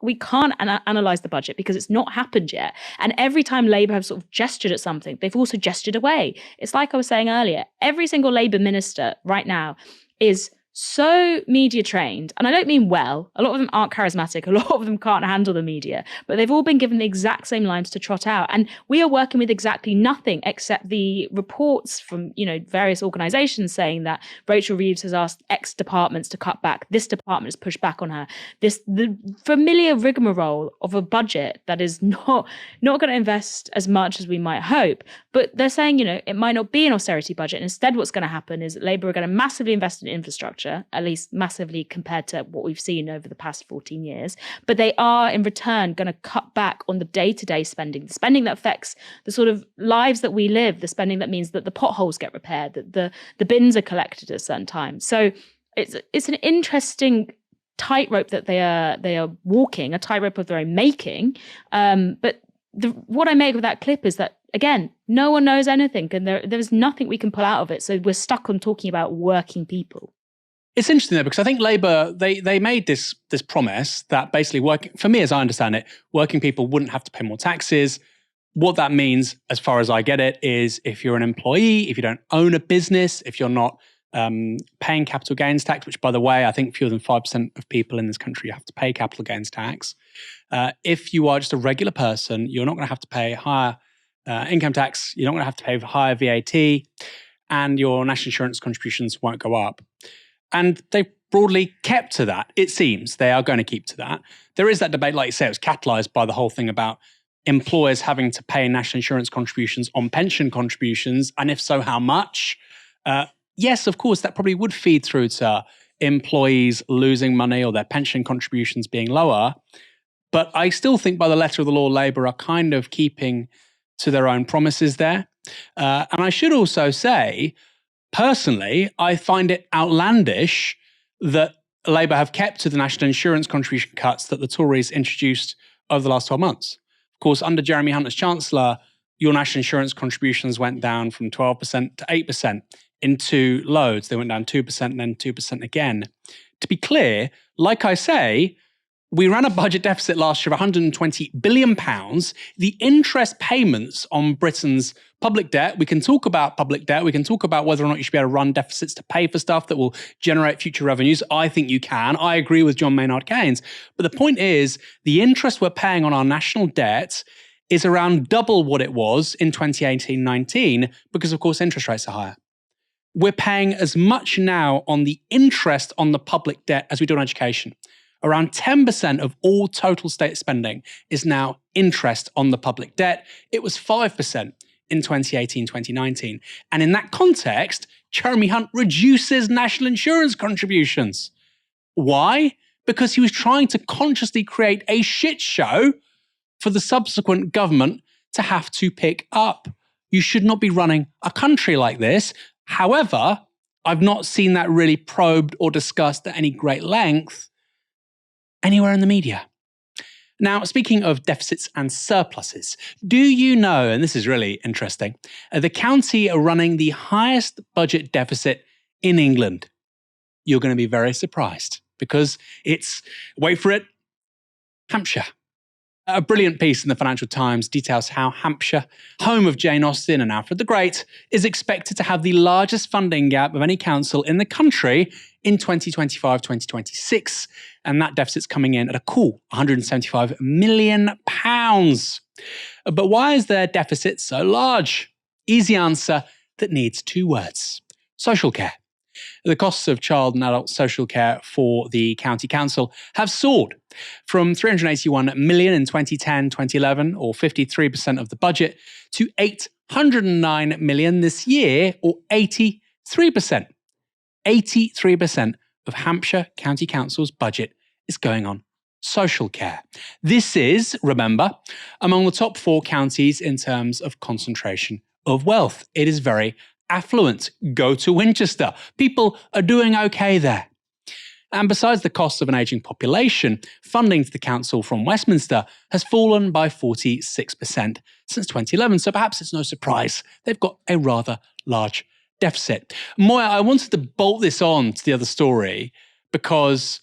analyze the budget because it's not happened yet. And every time Labour have sort of gestured at something, they've also gestured away. It's like I was saying earlier, every single Labour minister right now is so media trained, and I don't mean well. A lot of them aren't charismatic. A lot of them can't handle the media, but they've all been given the exact same lines to trot out. And we are working with exactly nothing except the reports from, various organisations saying that Rachel Reeves has asked X departments to cut back. This department has pushed back on her. The familiar rigmarole of a budget that is not going to invest as much as we might hope. But they're saying, it might not be an austerity budget. And instead, what's going to happen is Labour are going to massively invest in infrastructure, at least massively compared to what we've seen over the past 14 years. But they are, in return, going to cut back on the day-to-day spending, the spending that affects the sort of lives that we live, the spending that means that the potholes get repaired, that the bins are collected at a certain time. So it's an interesting tightrope that they are walking, a tightrope of their own making. But what I make of that clip is that, again, no one knows anything, and there's nothing we can pull out of it. So we're stuck on talking about working people. It's interesting though, because I think Labour, they made this promise that basically for me, as I understand it, working people wouldn't have to pay more taxes. What that means, as far as I get it, is if you're an employee, if you don't own a business, if you're not paying capital gains tax, which, by the way, I think fewer than 5% of people in this country have to pay capital gains tax. If you are just a regular person, you're not going to have to pay higher income tax, you're not going to have to pay higher VAT, and your national insurance contributions won't go up. And they broadly kept to that. It seems they are going to keep to that. There is that debate, like you say, it was catalyzed by the whole thing about employers having to pay national insurance contributions on pension contributions, and if so, how much? Yes, of course, that probably would feed through to employees losing money or their pension contributions being lower. But I still think by the letter of the law, Labour are kind of keeping to their own promises there. And I should also say, personally, I find it outlandish that Labour have kept to the national insurance contribution cuts that the Tories introduced over the last 12 months. Of course, under Jeremy Hunt as Chancellor, your national insurance contributions went down from 12% to 8% in two loads. They went down 2% and then 2% again. To be clear, like I say, we ran a budget deficit last year of £120 billion. The interest payments on Britain's public debt, we can talk about public debt, we can talk about whether or not you should be able to run deficits to pay for stuff that will generate future revenues. I think you can. I agree with John Maynard Keynes. But the point is, the interest we're paying on our national debt is around double what it was in 2018-19 because, of course, interest rates are higher. We're paying as much now on the interest on the public debt as we do on education. Around 10% of all total state spending is now interest on the public debt. It was 5% in 2018-2019. And in that context, Jeremy Hunt reduces national insurance contributions. Why? Because he was trying to consciously create a shit show for the subsequent government to have to pick up. You should not be running a country like this. However, I've not seen that really probed or discussed at any great length anywhere in the media. Now, speaking of deficits and surpluses, do you know, and this is really interesting, the county are running the highest budget deficit in England? You're going to be very surprised because it's, wait for it, Hampshire. A brilliant piece in the Financial Times details how Hampshire, home of Jane Austen and Alfred the Great, is expected to have the largest funding gap of any council in the country in 2025-2026. And that deficit's coming in at a cool £175 million. But why is their deficit so large? Easy answer that needs two words: social care. The costs of child and adult social care for the county council have soared from 381 million in 2010-2011, or 53% of the budget, to 809 million this year, or 83%. 83% of Hampshire County Council's budget is going on social care. This is, remember, among the top 4 counties in terms of concentration of wealth. It is very affluent. Go to Winchester. People are doing okay there. And besides the costs of an ageing population, funding to the council from Westminster has fallen by 46% since 2011. So perhaps it's no surprise they've got a rather large deficit. Moya, I wanted to bolt this on to the other story because,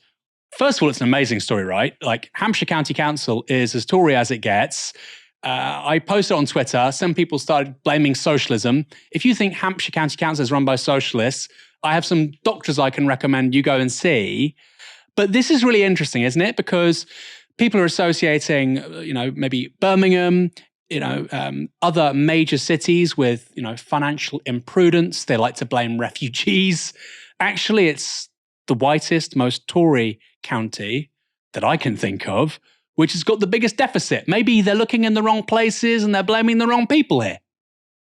first of all, it's an amazing story, right? Like, Hampshire County Council is as Tory as it gets. I posted on Twitter. Some people started blaming socialism. If you think Hampshire County Council is run by socialists, I have some doctors I can recommend you go and see. But this is really interesting, isn't it? Because people are associating, maybe Birmingham, other major cities with, financial imprudence. They like to blame refugees. Actually, it's the whitest, most Tory county that I can think of, which has got the biggest deficit. Maybe they're looking in the wrong places and they're blaming the wrong people here.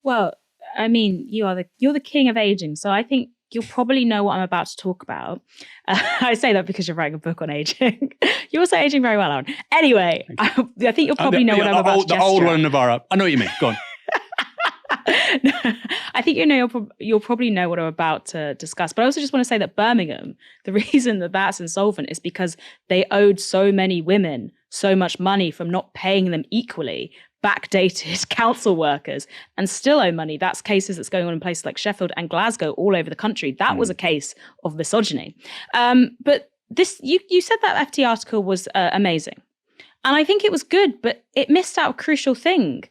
Well, I mean, you're the king of aging, so I think you'll probably know what I'm about to talk about. I say that because you're writing a book on aging. You're also aging very well, Aaron. Anyway, I think you'll probably know what I'm about to gesture. The old one in Novara. I know what you mean. Go on. No, I think you'll probably know what I'm about to discuss. But I also just want to say that Birmingham, the reason that that's insolvent is because they owed so many women so much money from not paying them equally, backdated council workers, and still owe money. That's cases that's going on in places like Sheffield and Glasgow all over the country. That was a case of misogyny. But this, you said that FT article was amazing. And I think it was good, but it missed out a crucial thing.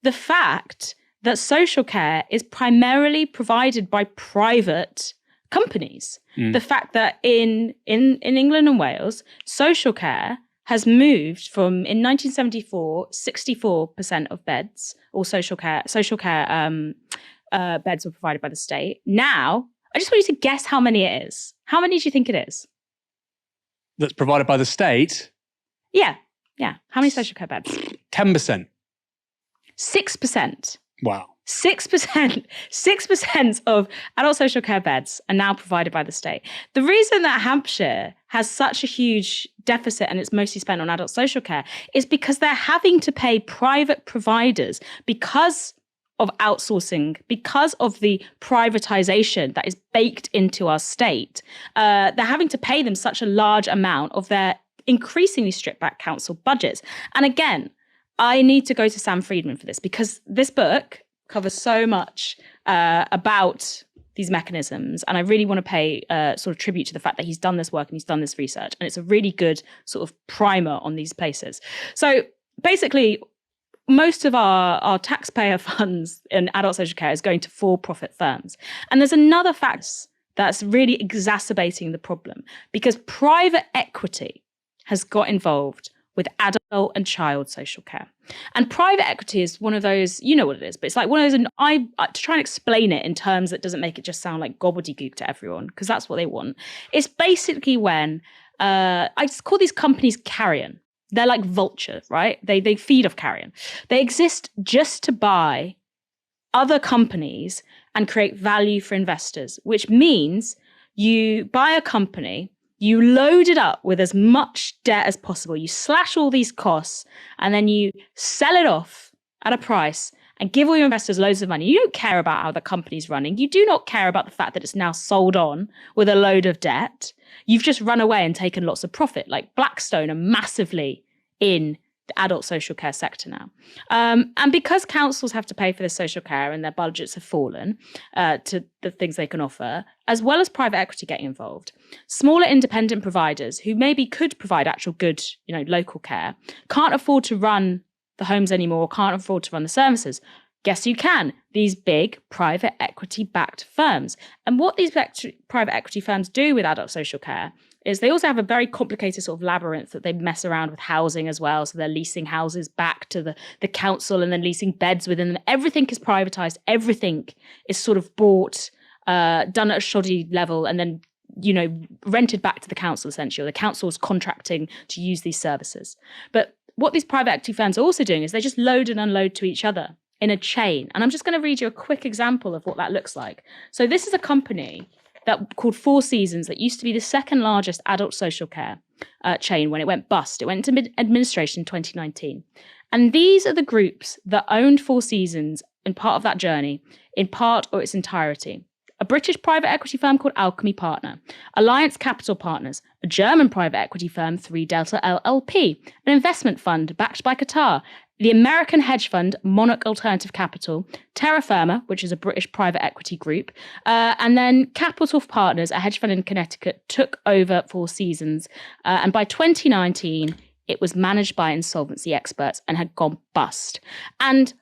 The fact that social care is primarily provided by private companies. The fact that in England and Wales, social care has moved from, in 1974, 64% of beds or social care beds were provided by the state. Now, I just want you to guess how many it is. How many do you think it is? That's provided by the state? Yeah. How many social care beds? 10%. 6%. Wow. 6% of adult social care beds are now provided by the state. The reason that Hampshire has such a huge deficit and it's mostly spent on adult social care is because they're having to pay private providers because of outsourcing, because of the privatization that is baked into our state. They're having to pay them such a large amount of their increasingly stripped back council budgets. And again, I need to go to Sam Friedman for this because this book covers so much about these mechanisms. And I really want to pay sort of tribute to the fact that he's done this work and he's done this research. And it's a really good sort of primer on these places. So basically, most of our taxpayer funds in adult social care is going to for-profit firms. And there's another fact that's really exacerbating the problem because private equity has got involved with adult and child social care. And private equity is one of those, you know what it is, but it's like one of those, and to try and explain it in terms that doesn't make it just sound like gobbledygook to everyone, because that's what they want. It's basically when, I just call these companies carrion. They're like vultures, right? They feed off carrion. They exist just to buy other companies and create value for investors, which means you buy a company, you load it up with as much debt as possible. You slash all these costs and then you sell it off at a price and give all your investors loads of money. You don't care about how the company's running. You do not care about the fact that it's now sold on with a load of debt. You've just run away and taken lots of profit. Like Blackstone are massively in the adult social care sector now. And because councils have to pay for this social care and their budgets have fallen to the things they can offer, as well as private equity getting involved, smaller independent providers who maybe could provide actual good, local care, can't afford to run the homes anymore, can't afford to run the services. Guess who can? These big private equity-backed firms. And what these private equity firms do with adult social care is they also have a very complicated sort of labyrinth that they mess around with housing as well. So they're leasing houses back to the council and then leasing beds within them. Everything is privatized. Everything is sort of bought, done at a shoddy level and then, rented back to the council essentially. Or the council is contracting to use these services. But what these private equity firms are also doing is they just load and unload to each other in a chain. And I'm just going to read you a quick example of what that looks like. So this is a company called Four Seasons that used to be the second largest adult social care chain when it went bust. It went into administration in 2019. And these are the groups that owned Four Seasons in part of that journey, in part or its entirety. A British private equity firm called Alchemy Partner, Alliance Capital Partners, a German private equity firm, 3 Delta LLP, an investment fund backed by Qatar, the American hedge fund Monarch Alternative Capital, Terra Firma, which is a British private equity group, and then Capital Partners, a hedge fund in Connecticut, took over Four Seasons. And by 2019, it was managed by insolvency experts and had gone bust. And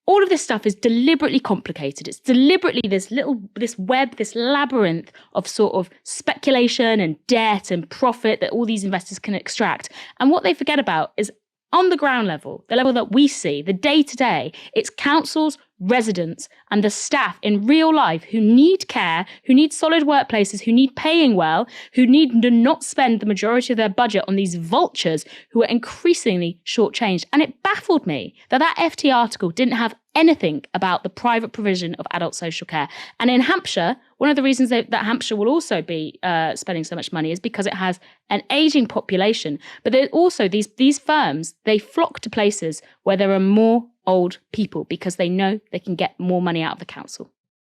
all of this stuff is deliberately complicated. It's deliberately this web, this labyrinth of sort of speculation and debt and profit that all these investors can extract. And what they forget about is on the ground level, the level that we see, the day-to-day, it's councils, residents, and the staff in real life who need care, who need solid workplaces, who need paying well, who need to not spend the majority of their budget on these vultures who are increasingly shortchanged. And it baffled me that FT article didn't have anything about the private provision of adult social care. And in Hampshire, one of the reasons that Hampshire will also be spending so much money is because it has an aging population. But there's also these firms, they flock to places where there are more old people because they know they can get more money out of the council.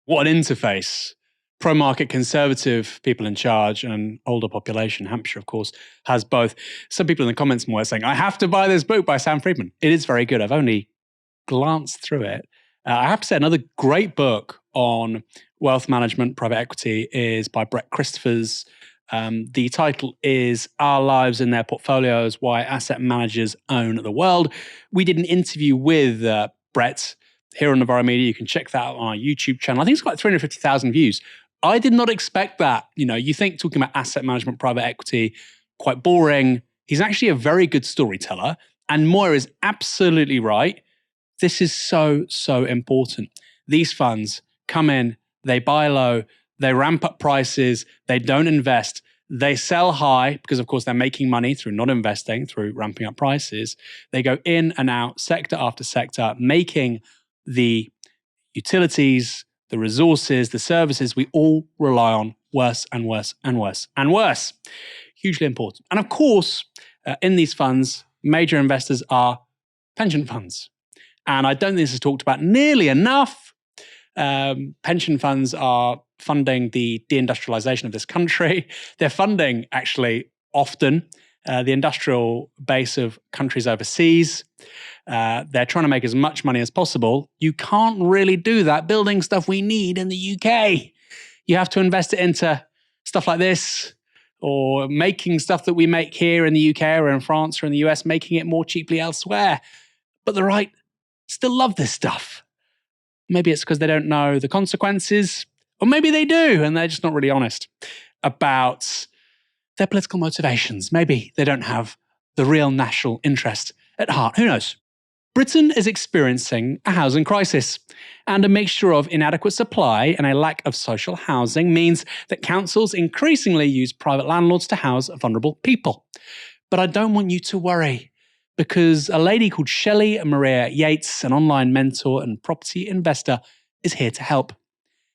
What an interface. Pro-market conservative people in charge and an older population. Hampshire, of course, has both. Some people in the comments more saying, I have to buy this book by Sam Friedman. It is very good. I've only glanced through it. I have to say another great book on wealth management, private equity is by Brett Christophers. The title is Our Lives in Their Portfolios, Why Asset Managers Own the World. We did an interview with Brett here on Novara Media. You can check that out on our YouTube channel. I think it's got 350,000 views. I did not expect that. You think talking about asset management, private equity, quite boring. He's actually a very good storyteller. And Moya is absolutely right. This is so, so important. These funds come in, they buy low, they ramp up prices, they don't invest, they sell high because, of course, they're making money through not investing, through ramping up prices. They go in and out, sector after sector, making the utilities, the resources, the services we all rely on worse and worse and worse and worse. Hugely important. And of course, in these funds, major investors are pension funds. And I don't think this is talked about nearly enough. Pension funds are funding the deindustrialization of this country. They're funding, actually, often the industrial base of countries overseas. They're trying to make as much money as possible. You can't really do that building stuff we need in the UK. You have to invest it into stuff like this, or making stuff that we make here in the UK or in France or in the US, making it more cheaply elsewhere. But the right still love this stuff. Maybe it's because they don't know the consequences, or maybe they do, and they're just not really honest about their political motivations. Maybe they don't have the real national interest at heart. Who knows? Britain is experiencing a housing crisis, and a mixture of inadequate supply and a lack of social housing means that councils increasingly use private landlords to house vulnerable people. But I don't want you to worry, because a lady called Shelley Maria Yates, an online mentor and property investor, is here to help.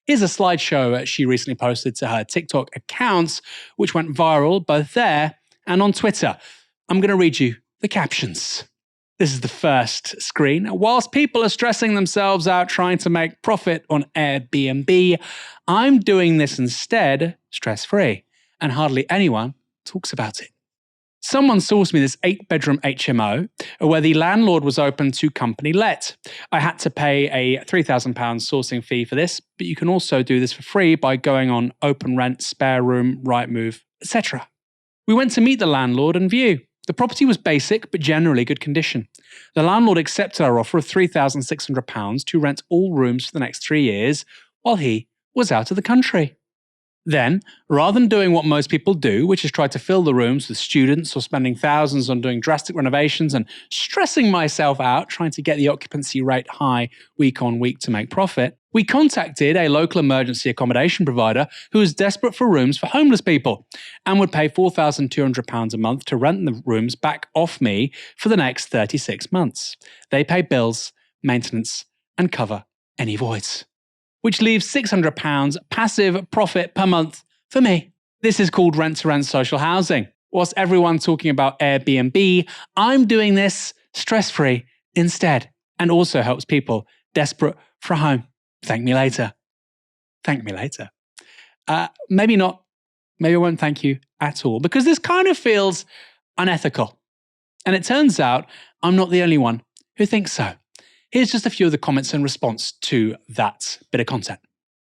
Here's a slideshow she recently posted to her TikTok accounts, which went viral both there and on Twitter. I'm going to read you the captions. This is the first screen. Whilst people are stressing themselves out trying to make profit on Airbnb, I'm doing this instead, stress-free, and hardly anyone talks about it. Someone sourced me this 8-bedroom HMO where the landlord was open to company let. I had to pay a £3,000 sourcing fee for this, but you can also do this for free by going on Open Rent, Spare Room, Rightmove, etc. We went to meet the landlord and view. The property was basic, but generally good condition. The landlord accepted our offer of £3,600 to rent all rooms for the next 3 years while he was out of the country. Then, rather than doing what most people do, which is try to fill the rooms with students or spending thousands on doing drastic renovations and stressing myself out trying to get the occupancy rate high week on week to make profit, we contacted a local emergency accommodation provider who was desperate for rooms for homeless people and would pay £4,200 a month to rent the rooms back off me for the next 36 months. They pay bills, maintenance, and cover any voids, which leaves £600 passive profit per month for me. This is called rent-to-rent social housing. Whilst everyone's talking about Airbnb, I'm doing this stress-free instead, and also helps people desperate for a home. Thank me later. Thank me later. Maybe not. Maybe I won't thank you at all, because this kind of feels unethical. And it turns out I'm not the only one who thinks so. Here's just a few of the comments in response to that bit of content.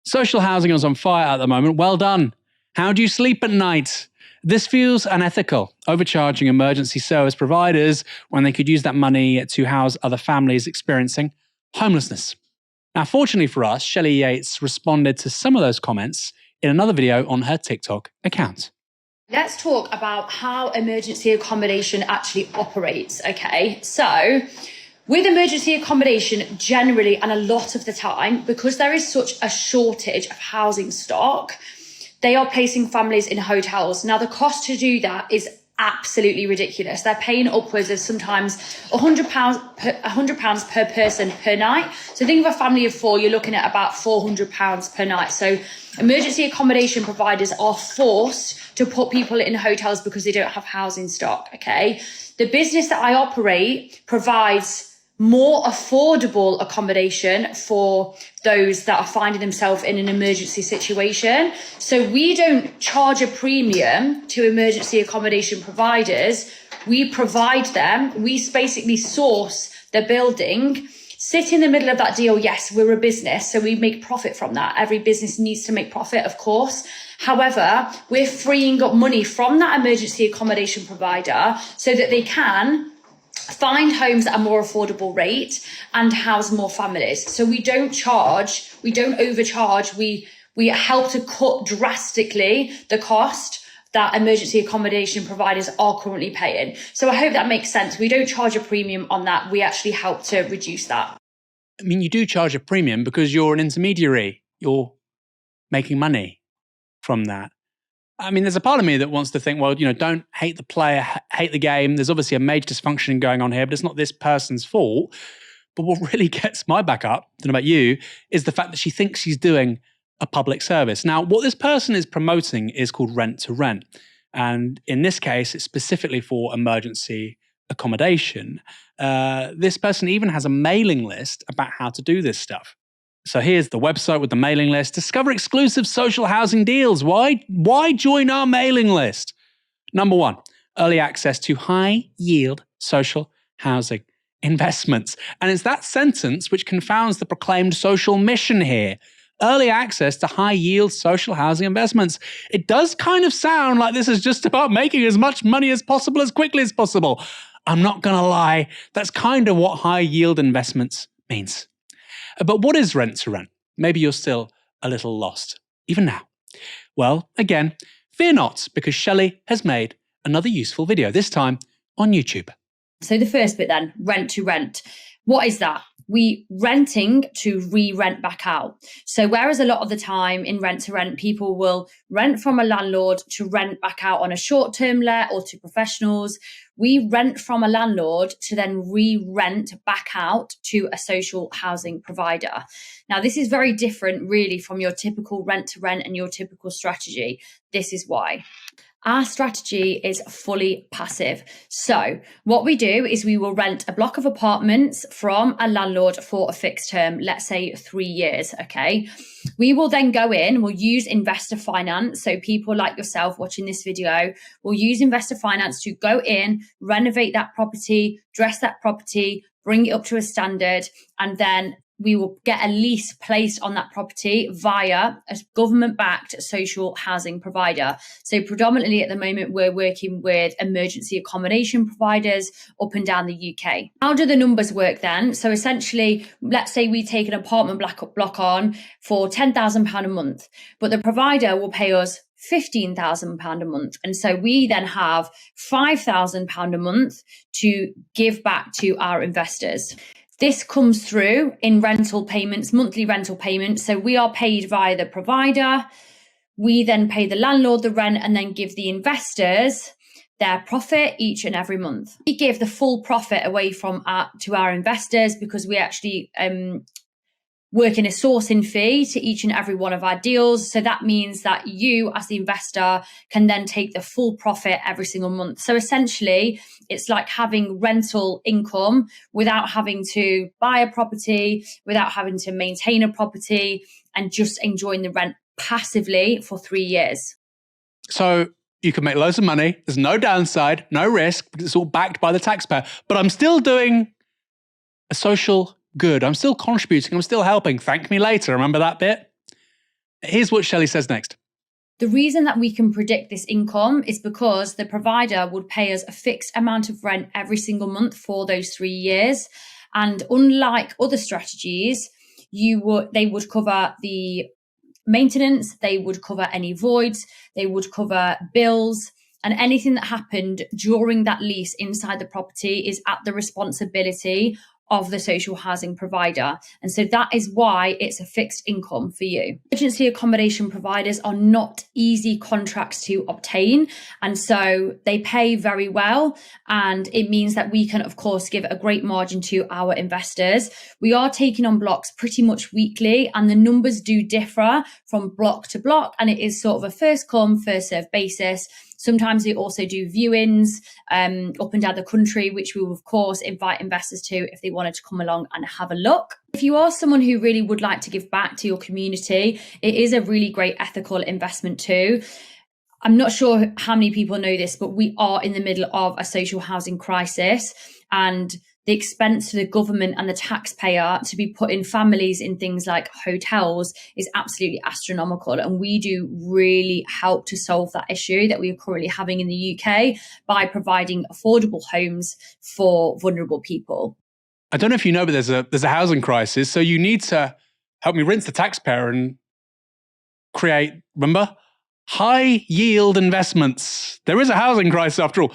Social housing is on fire at the moment. Well done. How do you sleep at night? This feels unethical, overcharging emergency service providers when they could use that money to house other families experiencing homelessness. Now, fortunately for us, Shelley Yates responded to some of those comments in another video on her TikTok account. Let's talk about how emergency accommodation actually operates, okay? So, with emergency accommodation, generally and a lot of the time, because there is such a shortage of housing stock, they are placing families in hotels. Now, the cost to do that is absolutely ridiculous. They're paying upwards of sometimes £100 per person per night. So think of a family of 4, you're looking at about £400 per night. So emergency accommodation providers are forced to put people in hotels because they don't have housing stock, okay? The business that I operate provides more affordable accommodation for those that are finding themselves in an emergency situation. So we don't charge a premium to emergency accommodation providers. We provide them. We basically source the building, sit in the middle of that deal. Yes, we're a business, so we make profit from that. Every business needs to make profit, of course. However, we're freeing up money from that emergency accommodation provider so that they can find homes at a more affordable rate and house more families. So we don't overcharge, we help to cut drastically the cost that emergency accommodation providers are currently paying. So I hope that makes sense. We don't charge a premium on that. We actually help to reduce that. I mean, you do charge a premium because you're an intermediary. You're making money from that. I mean, there's a part of me that wants to think, well, don't hate the player, hate the game. There's obviously a major dysfunction going on here, but it's not this person's fault. But what really gets my back up, I don't know about you, is the fact that she thinks she's doing a public service. Now, what this person is promoting is called rent to rent. And in this case, it's specifically for emergency accommodation. This person even has a mailing list about how to do this stuff. So here's the website with the mailing list. Discover exclusive social housing deals. Why join our mailing list? Number one, early access to high-yield social housing investments. And it's that sentence which confounds the proclaimed social mission here. Early access to high-yield social housing investments. It does kind of sound like this is just about making as much money as possible as quickly as possible. I'm not going to lie, that's kind of what high-yield investments means. But what is rent to rent? Maybe you're still a little lost, even now. Well, again, fear not, because Shelley has made another useful video, this time on YouTube. So the first bit then, rent to rent. What is that? We renting to re-rent back out. So whereas a lot of the time in rent to rent, people will rent from a landlord to rent back out on a short-term let or to professionals, we rent from a landlord to then re-rent back out to a social housing provider. Now, this is very different really from your typical rent to rent and your typical strategy. This is why. Our strategy is fully passive. So what we do is we will rent a block of apartments from a landlord for a fixed term, let's say 3 years, okay? We will then go in, we'll use investor finance. So people like yourself watching this video will use investor finance to go in, renovate that property, dress that property, bring it up to a standard, and then we will get a lease placed on that property via a government-backed social housing provider. So predominantly at the moment, we're working with emergency accommodation providers up and down the UK. How do the numbers work then? So essentially, let's say we take an apartment block on for £10,000 a month, but the provider will pay us £15,000 a month. And so we then have £5,000 a month to give back to our investors. This comes through in rental payments, monthly rental payments. So we are paid via the provider. We then pay the landlord the rent and then give the investors their profit each and every month. We give the full profit away to our investors because we actually work in a sourcing fee to each and every one of our deals. So that means that you as the investor can then take the full profit every single month. So essentially, it's like having rental income without having to buy a property, without having to maintain a property, and just enjoying the rent passively for 3 years. So you can make loads of money. There's no downside, no risk, because it's all backed by the taxpayer. But I'm still doing a social good. I'm still contributing. I'm still helping. Thank me later. Remember that bit? Here's what Shelley says next. The reason that we can predict this income is because the provider would pay us a fixed amount of rent every single month for those 3 years. And unlike other strategies, they would cover the maintenance, they would cover any voids, they would cover bills, and anything that happened during that lease inside the property is at the responsibility of the social housing provider. And so that is why it's a fixed income for you. Emergency accommodation providers are not easy contracts to obtain. And so they pay very well. And it means that we can, of course, give a great margin to our investors. We are taking on blocks pretty much weekly, and the numbers do differ from block to block. And it is sort of a first come, first served basis. Sometimes we also do viewings up and down the country, which we will, of course, invite investors to if they wanted to come along and have a look. If you are someone who really would like to give back to your community, it is a really great ethical investment too. I'm not sure how many people know this, but we are in the middle of a social housing crisis, and the expense to the government and the taxpayer to be putting families in things like hotels is absolutely astronomical. And we do really help to solve that issue that we are currently having in the UK by providing affordable homes for vulnerable people. I don't know if you know, but there's a housing crisis. So you need to help me rinse the taxpayer and create, remember, high yield investments. There is a housing crisis after all.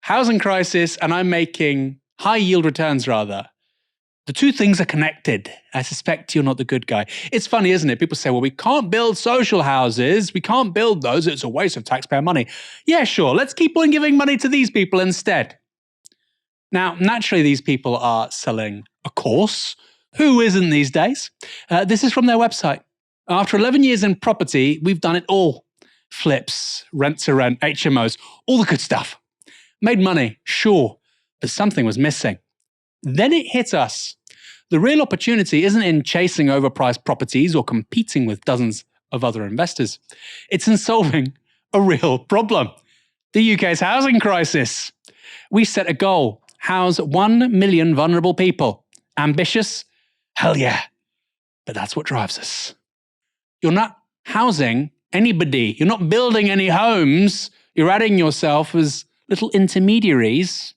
Housing crisis, and I'm making high yield returns rather. The two things are connected. I suspect you're not the good guy. It's funny, isn't it? People say, well, we can't build social houses. We can't build those. It's a waste of taxpayer money. Yeah, sure. Let's keep on giving money to these people instead. Now, naturally, these people are selling a course. Who isn't these days? This is from their website. After 11 years in property, we've done it all. Flips, rent to rent, HMOs, all the good stuff. Made money, sure, but something was missing. Then it hit us. The real opportunity isn't in chasing overpriced properties or competing with dozens of other investors. It's in solving a real problem. The UK's housing crisis. We set a goal, house 1 million vulnerable people. Ambitious? Hell yeah. But that's what drives us. You're not housing anybody. You're not building any homes. You're adding yourself as little intermediaries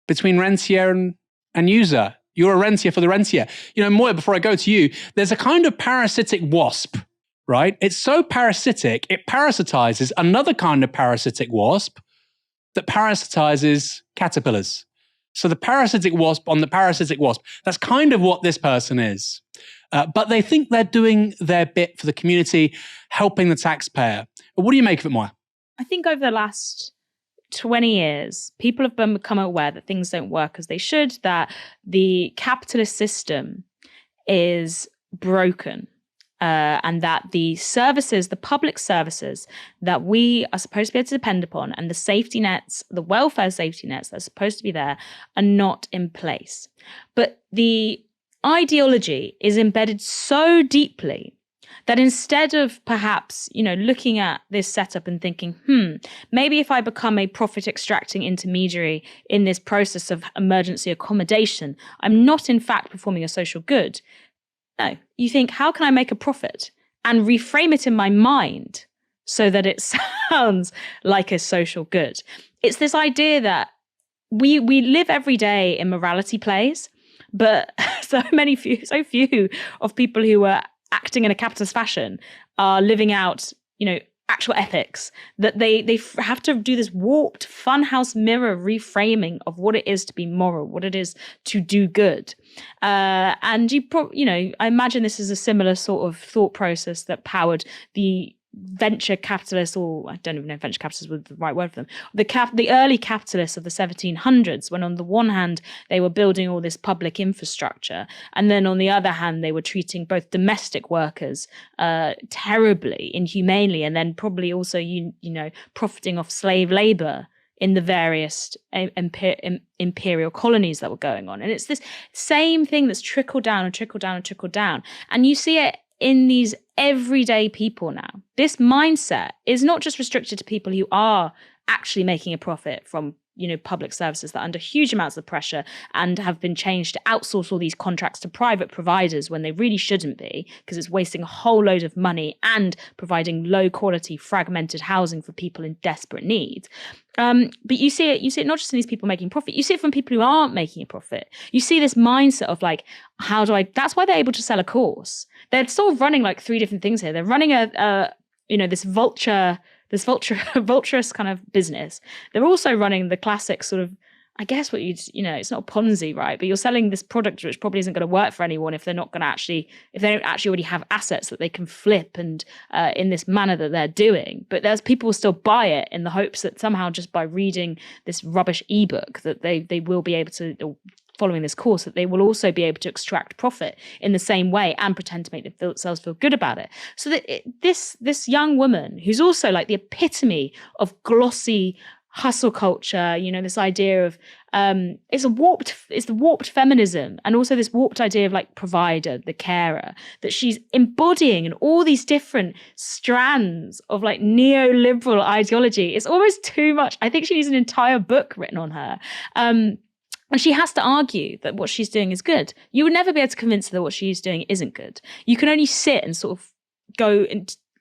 between rentier and user. You're a rentier for the rentier. You know, Moya, before I go to you, there's a kind of parasitic wasp, right? It's so parasitic, it parasitizes another kind of parasitic wasp that parasitizes caterpillars. So the parasitic wasp on the parasitic wasp, that's kind of what this person is. But they think they're doing their bit for the community, helping the taxpayer. But what do you make of it, Moya? I think over the last 20 years, people have become aware that things don't work as they should, that the capitalist system is broken, and that the services, the public services that we are supposed to be able to depend upon, and the safety nets, the welfare safety nets that are supposed to be there, are not in place. But the ideology is embedded so deeply that instead of perhaps, looking at this setup and thinking, maybe if I become a profit extracting intermediary in this process of emergency accommodation, I'm not in fact performing a social good. No, you think, how can I make a profit? And reframe it in my mind so that it sounds like a social good. It's this idea that we live every day in morality plays, but so few of people who are acting in a capitalist fashion are living out, actual ethics, that they have to do this warped funhouse mirror reframing of what it is to be moral, what it is to do good. And I imagine this is a similar sort of thought process that powered the venture capitalists, or I don't even know if venture capitalists was the right word for them, the early capitalists of the 1700s, when on the one hand they were building all this public infrastructure, and then on the other hand they were treating both domestic workers terribly, inhumanely, and then probably also profiting off slave labor in the various imperial colonies that were going on. And it's this same thing that's trickled down and trickled down and trickled down, and you see it in these everyday people now. This mindset is not just restricted to people who are actually making a profit from public services that are under huge amounts of pressure and have been changed to outsource all these contracts to private providers when they really shouldn't be, because it's wasting a whole load of money and providing low quality fragmented housing for people in desperate need. But you see it not just in these people making profit, you see it from people who aren't making a profit. You see this mindset of like, that's why they're able to sell a course. They're sort of running like three different things here. They're running this vulturous kind of business. They're also running the classic sort of, I guess it's not a Ponzi, right? But you're selling this product which probably isn't going to work for anyone if they don't actually already have assets that they can flip and in this manner that they're doing. But there's people who still buy it in the hopes that somehow just by reading this rubbish ebook that they will be able to, or following this course, that they will also be able to extract profit in the same way and pretend to make themselves feel good about it. So that this young woman, who's also like the epitome of glossy hustle culture, this idea of it's the warped feminism, and also this warped idea of like provider, the carer, that she's embodying in all these different strands of like neoliberal ideology. It's almost too much. I think she needs an entire book written on her. And she has to argue that what she's doing is good. You would never be able to convince her that what she's doing isn't good. You can only sit and sort of go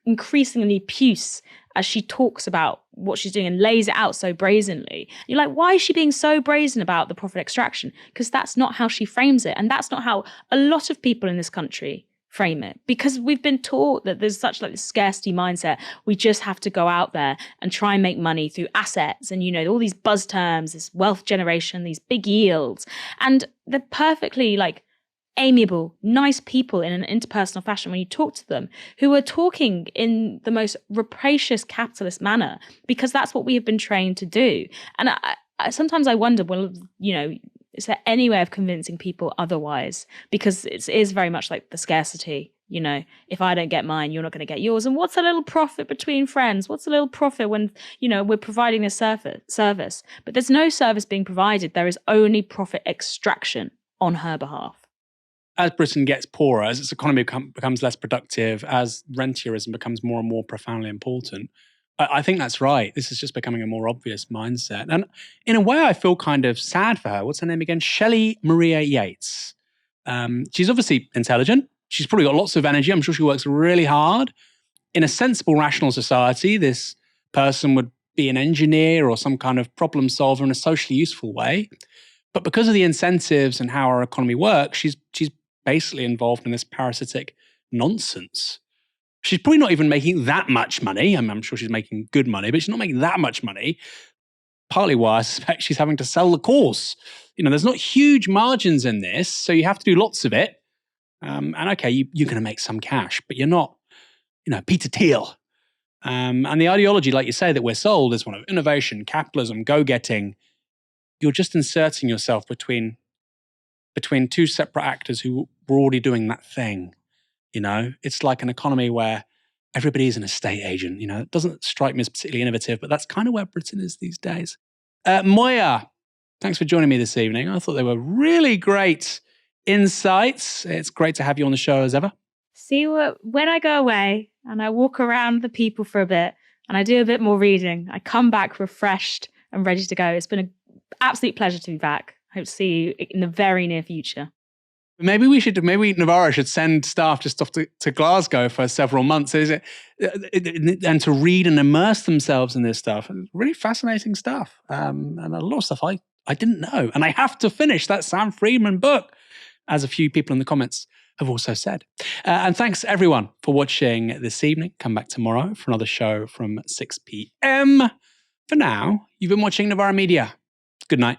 increasingly puce as she talks about what she's doing and lays it out so brazenly. You're like, why is she being so brazen about the profit extraction? Because that's not how she frames it. And that's not how a lot of people in this country frame it, because we've been taught that there's such like this scarcity mindset. We just have to go out there and try and make money through assets and, you know, all these buzz terms, this wealth generation, these big yields. And they're perfectly like amiable, nice people in an interpersonal fashion when you talk to them, who are talking in the most rapacious capitalist manner, because that's what we have been trained to do. And sometimes I wonder, well, you know, is there any way of convincing people otherwise? Because it is very much like the scarcity, you know, if I don't get mine, you're not going to get yours. And what's a little profit between friends? What's a little profit when, you know, we're providing this service? But there's no service being provided. There is only profit extraction on her behalf. As Britain gets poorer, as its economy becomes less productive, as rentierism becomes more and more profoundly important, I think that's right. This is just becoming a more obvious mindset. And in a way, I feel kind of sad for her. What's her name again? Shelley Maria Yates. She's obviously intelligent. She's probably got lots of energy. I'm sure she works really hard. In a sensible, rational society, this person would be an engineer or some kind of problem solver in a socially useful way. But because of the incentives and how our economy works, she's basically involved in this parasitic nonsense. She's probably not even making that much money. I'm sure she's making good money, but she's not making that much money. Partly why I suspect she's having to sell the course. You know, there's not huge margins in this, so you have to do lots of it. And okay, you're going to make some cash, but you're not, you know, Peter Thiel. And the ideology, like you say, that we're sold is one of innovation, capitalism, go-getting. You're just inserting yourself between two separate actors who were already doing that thing. You know, it's like an economy where everybody is an estate agent. You know, it doesn't strike me as particularly innovative, but that's kind of where Britain is these days. Moya, thanks for joining me this evening. I thought they were really great insights. It's great to have you on the show as ever. See, when I go away and I walk around the people for a bit and I do a bit more reading, I come back refreshed and ready to go. It's been an absolute pleasure to be back. I hope to see you in the very near future. Maybe Novara should send staff just off to Glasgow for several months, and to read and immerse themselves in this stuff. Really fascinating stuff, and a lot of stuff I didn't know. And I have to finish that Sam Friedman book, as a few people in the comments have also said. And thanks everyone for watching this evening. Come back tomorrow for another show from 6 p.m. For now, you've been watching Novara Media. Good night.